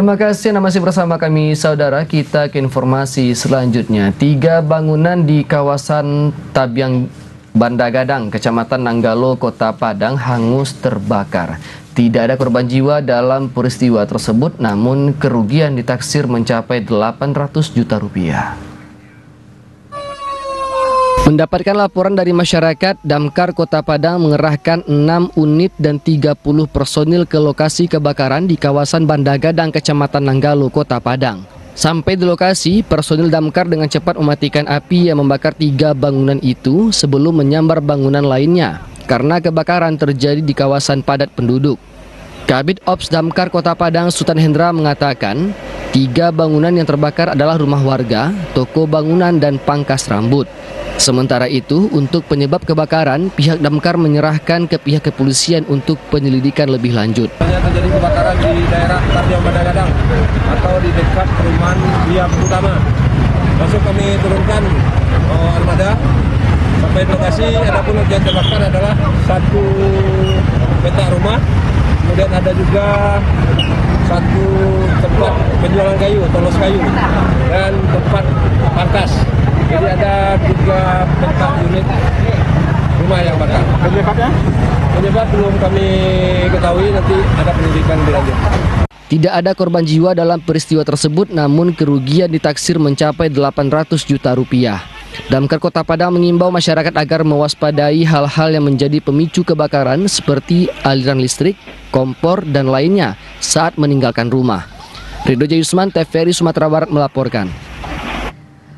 Terima kasih Anda masih bersama kami saudara. Kita ke informasi selanjutnya. 3 bangunan di kawasan Tabiang Bandagadang, Kecamatan Nanggalo, Kota Padang hangus terbakar. Tidak ada korban jiwa dalam peristiwa tersebut, namun kerugian ditaksir mencapai 800 juta rupiah. Mendapatkan laporan dari masyarakat, Damkar Kota Padang mengerahkan 6 unit dan 30 personil ke lokasi kebakaran di kawasan Bandagadang, Kecamatan Nanggalo, Kota Padang. Sampai di lokasi, personil Damkar dengan cepat mematikan api yang membakar 3 bangunan itu sebelum menyambar bangunan lainnya, karena kebakaran terjadi di kawasan padat penduduk. Kabid Ops Damkar Kota Padang Sultan Hendra mengatakan, 3 bangunan yang terbakar adalah rumah warga, toko bangunan, dan pangkas rambut. Sementara itu, untuk penyebab kebakaran, pihak Damkar menyerahkan ke pihak kepolisian untuk penyelidikan lebih lanjut. Terjadi kebakaran di daerah Tabiang Bandagadang atau di dekat perumahan Biak Utama. Langsung kami turunkan armada sampai di lokasi. Adapun yang terbakar adalah 1 petak rumah, kemudian ada juga 1 tempat penjualan kayu, tolos kayu, dan tempat pangkas. Jadi ada 3 petak unit rumah yang bakar. Penyebabnya? Penyebab belum kami ketahui, nanti ada penyelidikan lebih lanjut. Tidak ada korban jiwa dalam peristiwa tersebut, namun kerugian ditaksir mencapai 800 juta rupiah. Damkar Kota Padang mengimbau masyarakat agar mewaspadai hal-hal yang menjadi pemicu kebakaran seperti aliran listrik, kompor, dan lainnya saat meninggalkan rumah. Ridho Jayusman, TVRI Sumatera Barat melaporkan.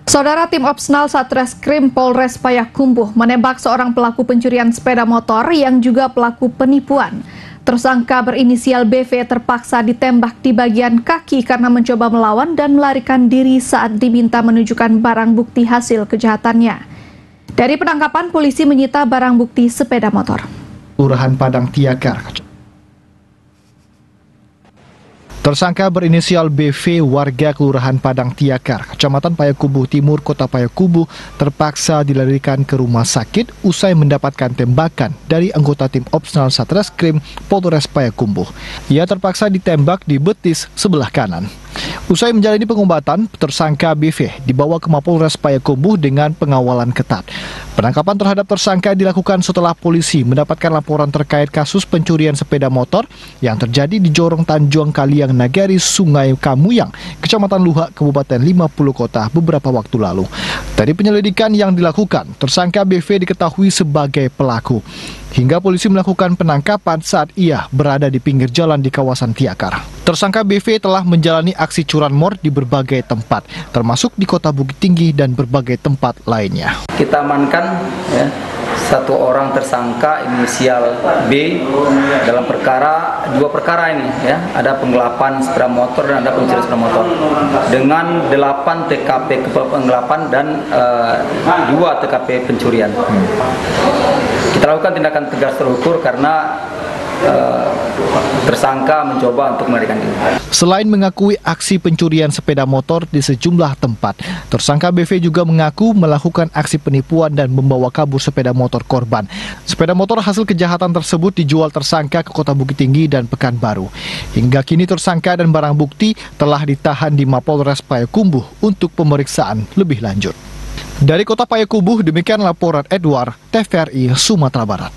Saudara, tim Opsnal Satreskrim Polres Payakumbuh menembak seorang pelaku pencurian sepeda motor yang juga pelaku penipuan. Tersangka berinisial BV terpaksa ditembak di bagian kaki karena mencoba melawan dan melarikan diri saat diminta menunjukkan barang bukti hasil kejahatannya. Dari penangkapan, polisi menyita barang bukti sepeda motor. Kelurahan Padang Tiakar. Tersangka berinisial BV warga Kelurahan Padang Tiakar, Kecamatan Payakumbuh Timur, Kota Payakumbuh, terpaksa dilarikan ke rumah sakit usai mendapatkan tembakan dari anggota tim Opsnal Satreskrim Polres Payakumbuh. Ia terpaksa ditembak di betis sebelah kanan. Usai menjalani pengobatan, tersangka BV dibawa ke Mapolres Payakumbuh dengan pengawalan ketat. Penangkapan terhadap tersangka dilakukan setelah polisi mendapatkan laporan terkait kasus pencurian sepeda motor yang terjadi di Jorong Tanjung Kaliang Nagari, Sungai Kamuyang, Kecamatan Luhak, Kabupaten 50 Kota beberapa waktu lalu. Dari penyelidikan yang dilakukan, tersangka BV diketahui sebagai pelaku. Hingga polisi melakukan penangkapan saat ia berada di pinggir jalan di kawasan Tiakar. Tersangka BV telah menjalani aksi curanmor di berbagai tempat, termasuk di Kota Bukit Tinggi dan berbagai tempat lainnya. Kita amankan ya, 1 orang tersangka inisial B dalam perkara 2 perkara ini ya, ada penggelapan sepeda motor dan ada pencurian sepeda motor dengan 8 TKP penggelapan dan 2 TKP pencurian. Kita lakukan tindakan tegas terukur karena tersangka mencoba untuk melarikan diri. Selain mengakui aksi pencurian sepeda motor di sejumlah tempat, tersangka BV juga mengaku melakukan aksi penipuan dan membawa kabur sepeda motor korban. Sepeda motor hasil kejahatan tersebut dijual tersangka ke Kota Bukit Tinggi dan Pekanbaru. Hingga kini tersangka dan barang bukti telah ditahan di Mapolres Payakumbuh untuk pemeriksaan lebih lanjut. Dari Kota Payakumbuh, demikian laporan Edward, TVRI Sumatera Barat.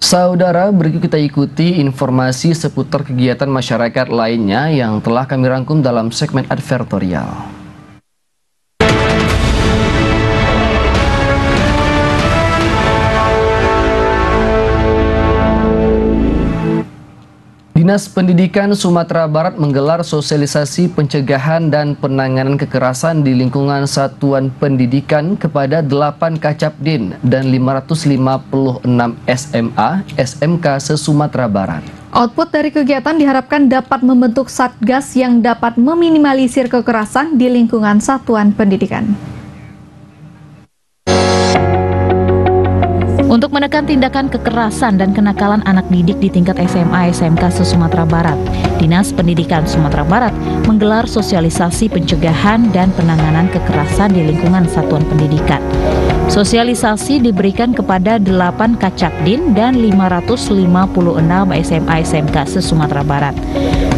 Saudara, berikut kita ikuti informasi seputar kegiatan masyarakat lainnya yang telah kami rangkum dalam segmen advertorial. Dinas Pendidikan Sumatera Barat menggelar sosialisasi pencegahan dan penanganan kekerasan di lingkungan satuan pendidikan kepada 8 Kacapdin dan 556 SMA, SMK se-Sumatera Barat. Output dari kegiatan diharapkan dapat membentuk satgas yang dapat meminimalisir kekerasan di lingkungan satuan pendidikan. Untuk menekan tindakan kekerasan dan kenakalan anak didik di tingkat SMA SMK se-Sumatera Barat, Dinas Pendidikan Sumatera Barat menggelar sosialisasi pencegahan dan penanganan kekerasan di lingkungan satuan pendidikan. Sosialisasi diberikan kepada 8 Kacapdin dan 556 SMA SMK se-Sumatera Barat.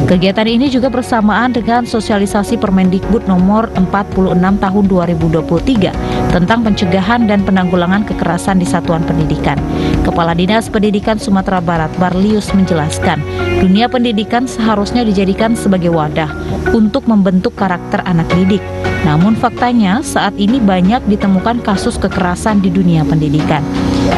Kegiatan ini juga bersamaan dengan sosialisasi Permendikbud nomor 46 tahun 2023 tentang pencegahan dan penanggulangan kekerasan di satuan pendidikan. Kepala Dinas Pendidikan Sumatera Barat, Barlius, menjelaskan, dunia pendidikan seharusnya dijadikan sebagai wadah untuk membentuk karakter anak didik. Namun faktanya saat ini banyak ditemukan kasus kekerasan di dunia pendidikan,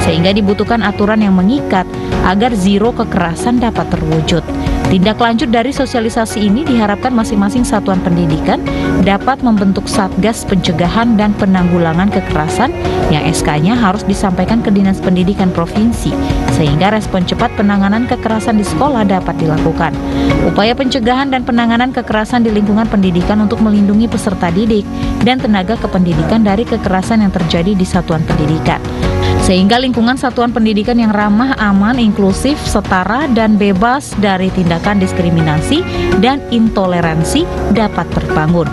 sehingga dibutuhkan aturan yang mengikat agar zero kekerasan dapat terwujud. Tindak lanjut dari sosialisasi ini diharapkan masing-masing satuan pendidikan dapat membentuk Satgas Pencegahan dan Penanggulangan Kekerasan yang SK-nya harus disampaikan ke Dinas Pendidikan Provinsi, sehingga respon cepat penanganan kekerasan di sekolah dapat dilakukan. Upaya pencegahan dan penanganan kekerasan di lingkungan pendidikan untuk melindungi peserta didik dan tenaga kependidikan dari kekerasan yang terjadi di satuan pendidikan, sehingga lingkungan satuan pendidikan yang ramah, aman, inklusif, setara, dan bebas dari tindakan diskriminasi dan intoleransi dapat terbangun.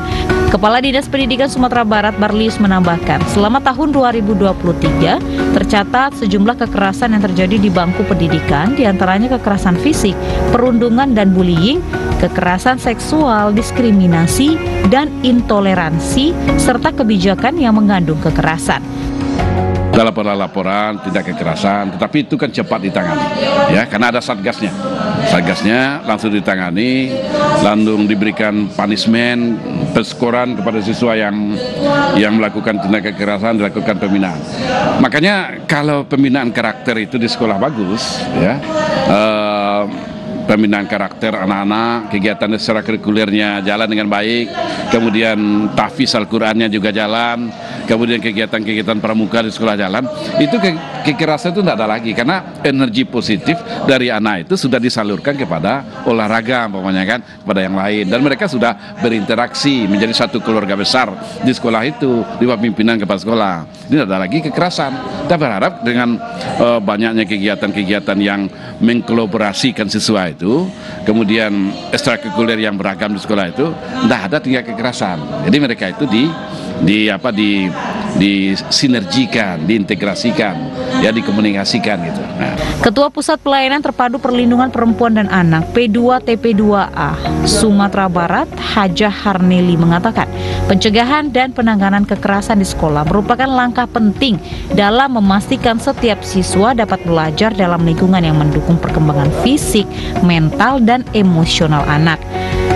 Kepala Dinas Pendidikan Sumatera Barat, Barlius, menambahkan, selama tahun 2023 tercatat sejumlah kekerasan yang terjadi di bangku pendidikan, diantaranya kekerasan fisik, perundungan dan bullying, kekerasan seksual, diskriminasi, dan intoleransi, serta kebijakan yang mengandung kekerasan. Ada laporan tindak kekerasan, tetapi itu kan cepat ditangani, ya, karena ada satgasnya. Satgasnya langsung ditangani, langsung diberikan punishment, peskoran kepada siswa yang melakukan tindak kekerasan, dilakukan pembinaan. Makanya kalau pembinaan karakter itu di sekolah bagus, ya. Pembinaan karakter anak-anak, kegiatan secara kurikulernya jalan dengan baik, kemudian tahfiz Al-Qur'annya juga jalan, kemudian kegiatan-kegiatan pramuka di sekolah jalan, itu kekerasan itu tidak ada lagi, karena energi positif dari anak itu sudah disalurkan kepada olahraga, umpamanya kan, kepada yang lain, dan mereka sudah berinteraksi menjadi satu keluarga besar di sekolah itu, di bawah pimpinan kepala sekolah. Ini tidak ada lagi kekerasan. Kita berharap dengan banyaknya kegiatan-kegiatan yang mengkolaborasikan siswa itu, kemudian ekstrakurikuler yang beragam di sekolah itu, tidak ada tingkat kekerasan. Jadi mereka itu disinergikan, diintegrasikan, ya, dikomunikasikan gitu. Nah. Ketua Pusat Pelayanan Terpadu Perlindungan Perempuan dan Anak P2TP2A Sumatera Barat, Hajah Harneli, mengatakan pencegahan dan penanganan kekerasan di sekolah merupakan langkah penting dalam memastikan setiap siswa dapat belajar dalam lingkungan yang mendukung perkembangan fisik, mental, dan emosional anak.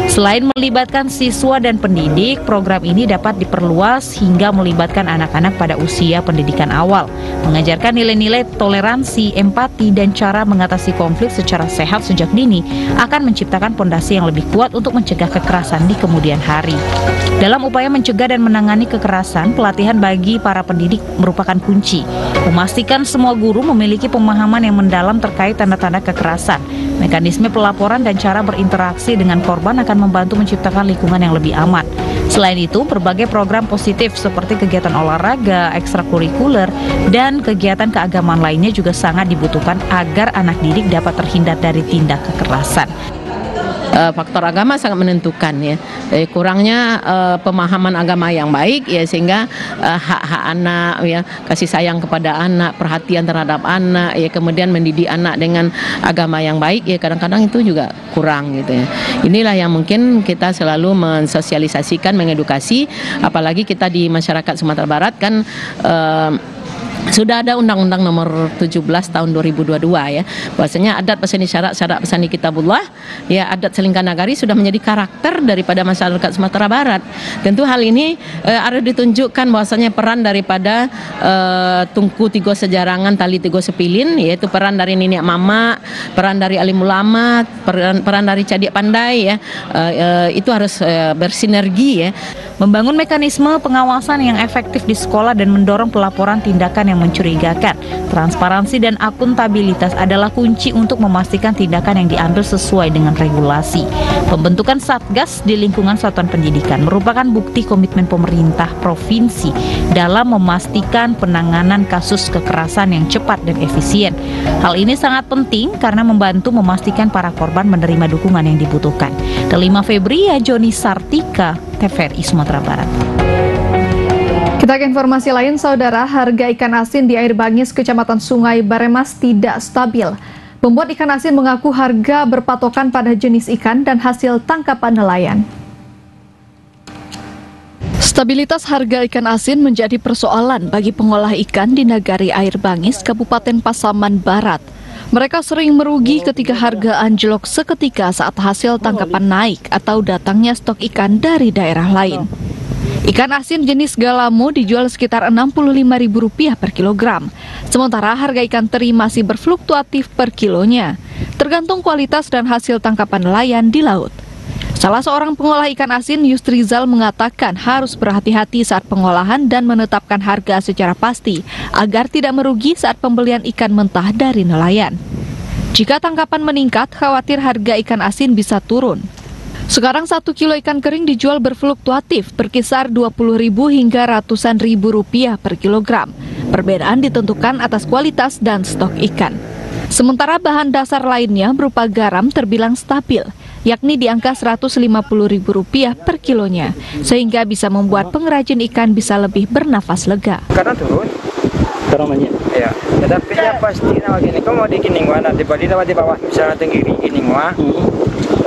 Selain melibatkan siswa dan pendidik, program ini dapat diperluas hingga melibatkan anak-anak pada usia pendidikan awal, mengajarkan nilai-nilai toleransi, empati, dan cara mengatasi konflik secara sehat sejak dini akan menciptakan fondasi yang lebih kuat untuk mencegah kekerasan di kemudian hari. Dalam upaya mencegah dan menangani kekerasan, pelatihan bagi para pendidik merupakan kunci. Memastikan semua guru memiliki pemahaman yang mendalam terkait tanda-tanda kekerasan, mekanisme pelaporan, dan cara berinteraksi dengan korban akan membantu menciptakan lingkungan yang lebih aman. Selain itu, berbagai program positif seperti kegiatan olahraga, ekstrakurikuler, dan kegiatan keagamaan lainnya juga sangat dibutuhkan agar anak didik dapat terhindar dari tindak kekerasan. Faktor agama sangat menentukan, ya. Kurangnya pemahaman agama yang baik, ya, sehingga hak-hak anak, ya, kasih sayang kepada anak, perhatian terhadap anak, ya, kemudian mendidik anak dengan agama yang baik, ya, kadang-kadang itu juga kurang, gitu, ya. Inilah yang mungkin kita selalu mensosialisasikan, mengedukasi, apalagi kita di masyarakat Sumatera Barat kan sudah ada Undang-Undang Nomor 17 Tahun 2022, ya, bahwasanya adat pesani syarat pesani kitabullah, ya, adat Selingkah Nagari sudah menjadi karakter daripada masyarakat Sumatera Barat. Tentu hal ini harus ditunjukkan bahwasanya peran daripada tungku tigo sejarangan tali tigo sepilin, yaitu peran dari nenek mama, peran dari alim ulama, peran dari cadik pandai, ya, itu harus bersinergi, ya. Membangun mekanisme pengawasan yang efektif di sekolah dan mendorong pelaporan tindakan yang mencurigakan. Transparansi dan akuntabilitas adalah kunci untuk memastikan tindakan yang diambil sesuai dengan regulasi. Pembentukan Satgas di lingkungan satuan pendidikan merupakan bukti komitmen pemerintah provinsi dalam memastikan penanganan kasus kekerasan yang cepat dan efisien. Hal ini sangat penting karena membantu memastikan para korban menerima dukungan yang dibutuhkan. Kelima Febria, Joni Sartika, TVRI Sumatera Barat. Kita ke informasi lain, saudara. Harga ikan asin di Air Bangis, Kecamatan Sungai Baremas tidak stabil. Pembuat ikan asin mengaku harga berpatokan pada jenis ikan dan hasil tangkapan nelayan. Stabilitas harga ikan asin menjadi persoalan bagi pengolah ikan di Nagari Air Bangis, Kabupaten Pasaman Barat. Mereka sering merugi ketika harga anjlok seketika saat hasil tangkapan naik atau datangnya stok ikan dari daerah lain. Ikan asin jenis galamo dijual sekitar Rp65.000 per kilogram. Sementara harga ikan teri masih berfluktuatif per kilonya, tergantung kualitas dan hasil tangkapan nelayan di laut. Salah seorang pengolah ikan asin, Yustrizal, mengatakan harus berhati-hati saat pengolahan dan menetapkan harga secara pasti agar tidak merugi saat pembelian ikan mentah dari nelayan. Jika tangkapan meningkat, khawatir harga ikan asin bisa turun. Sekarang 1 kilo ikan kering dijual berfluktuatif berkisar Rp20.000 hingga ratusan ribu rupiah per kilogram. Perbedaan ditentukan atas kualitas dan stok ikan. Sementara bahan dasar lainnya berupa garam terbilang stabil, yakni di angka Rp150.000 per kilonya, sehingga bisa membuat pengrajin ikan bisa lebih bernafas lega. Karena turun, namanya. Ya, tetapi ya pasti nama gini, kalau mau di Kiningwa, di Bali di bawah, misalnya Tenggiri, Kiningwa,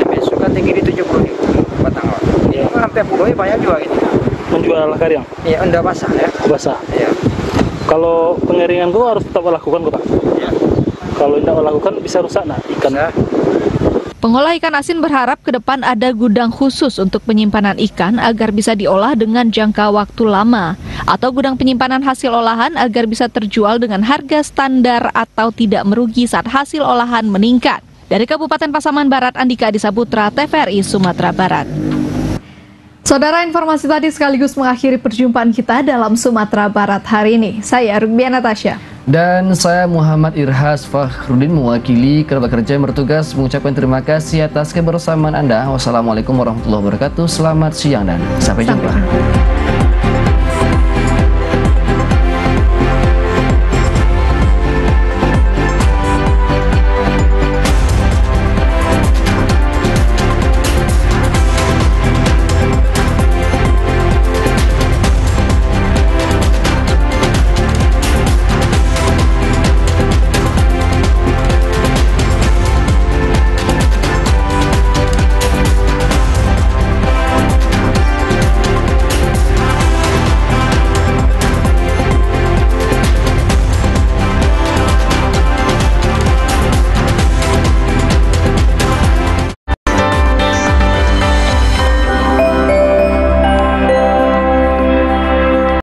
lebih suka Tenggiri 70.000 batang. Ya, hampir puluh banyak juga gitu. Menjual karyang? Iya, enggak basah ya. Basah? Iya. Kalau pengeringan kau harus tetap lakukan kok, Pak? Iya. Kalau tidak lakukan bisa rusak ikan. Pengolah ikan asin berharap ke depan ada gudang khusus untuk penyimpanan ikan agar bisa diolah dengan jangka waktu lama, atau gudang penyimpanan hasil olahan agar bisa terjual dengan harga standar atau tidak merugi saat hasil olahan meningkat. Dari Kabupaten Pasaman Barat, Andika Adisaputra, TVRI Sumatera Barat. Saudara, informasi tadi sekaligus mengakhiri perjumpaan kita dalam Sumatera Barat hari ini. Saya Rugbiana Natasha. Dan saya Muhammad Irhas Fakhrudin mewakili kerabat kerja yang bertugas mengucapkan terima kasih atas kebersamaan Anda. Wassalamualaikum warahmatullahi wabarakatuh. Selamat siang dan sampai jumpa.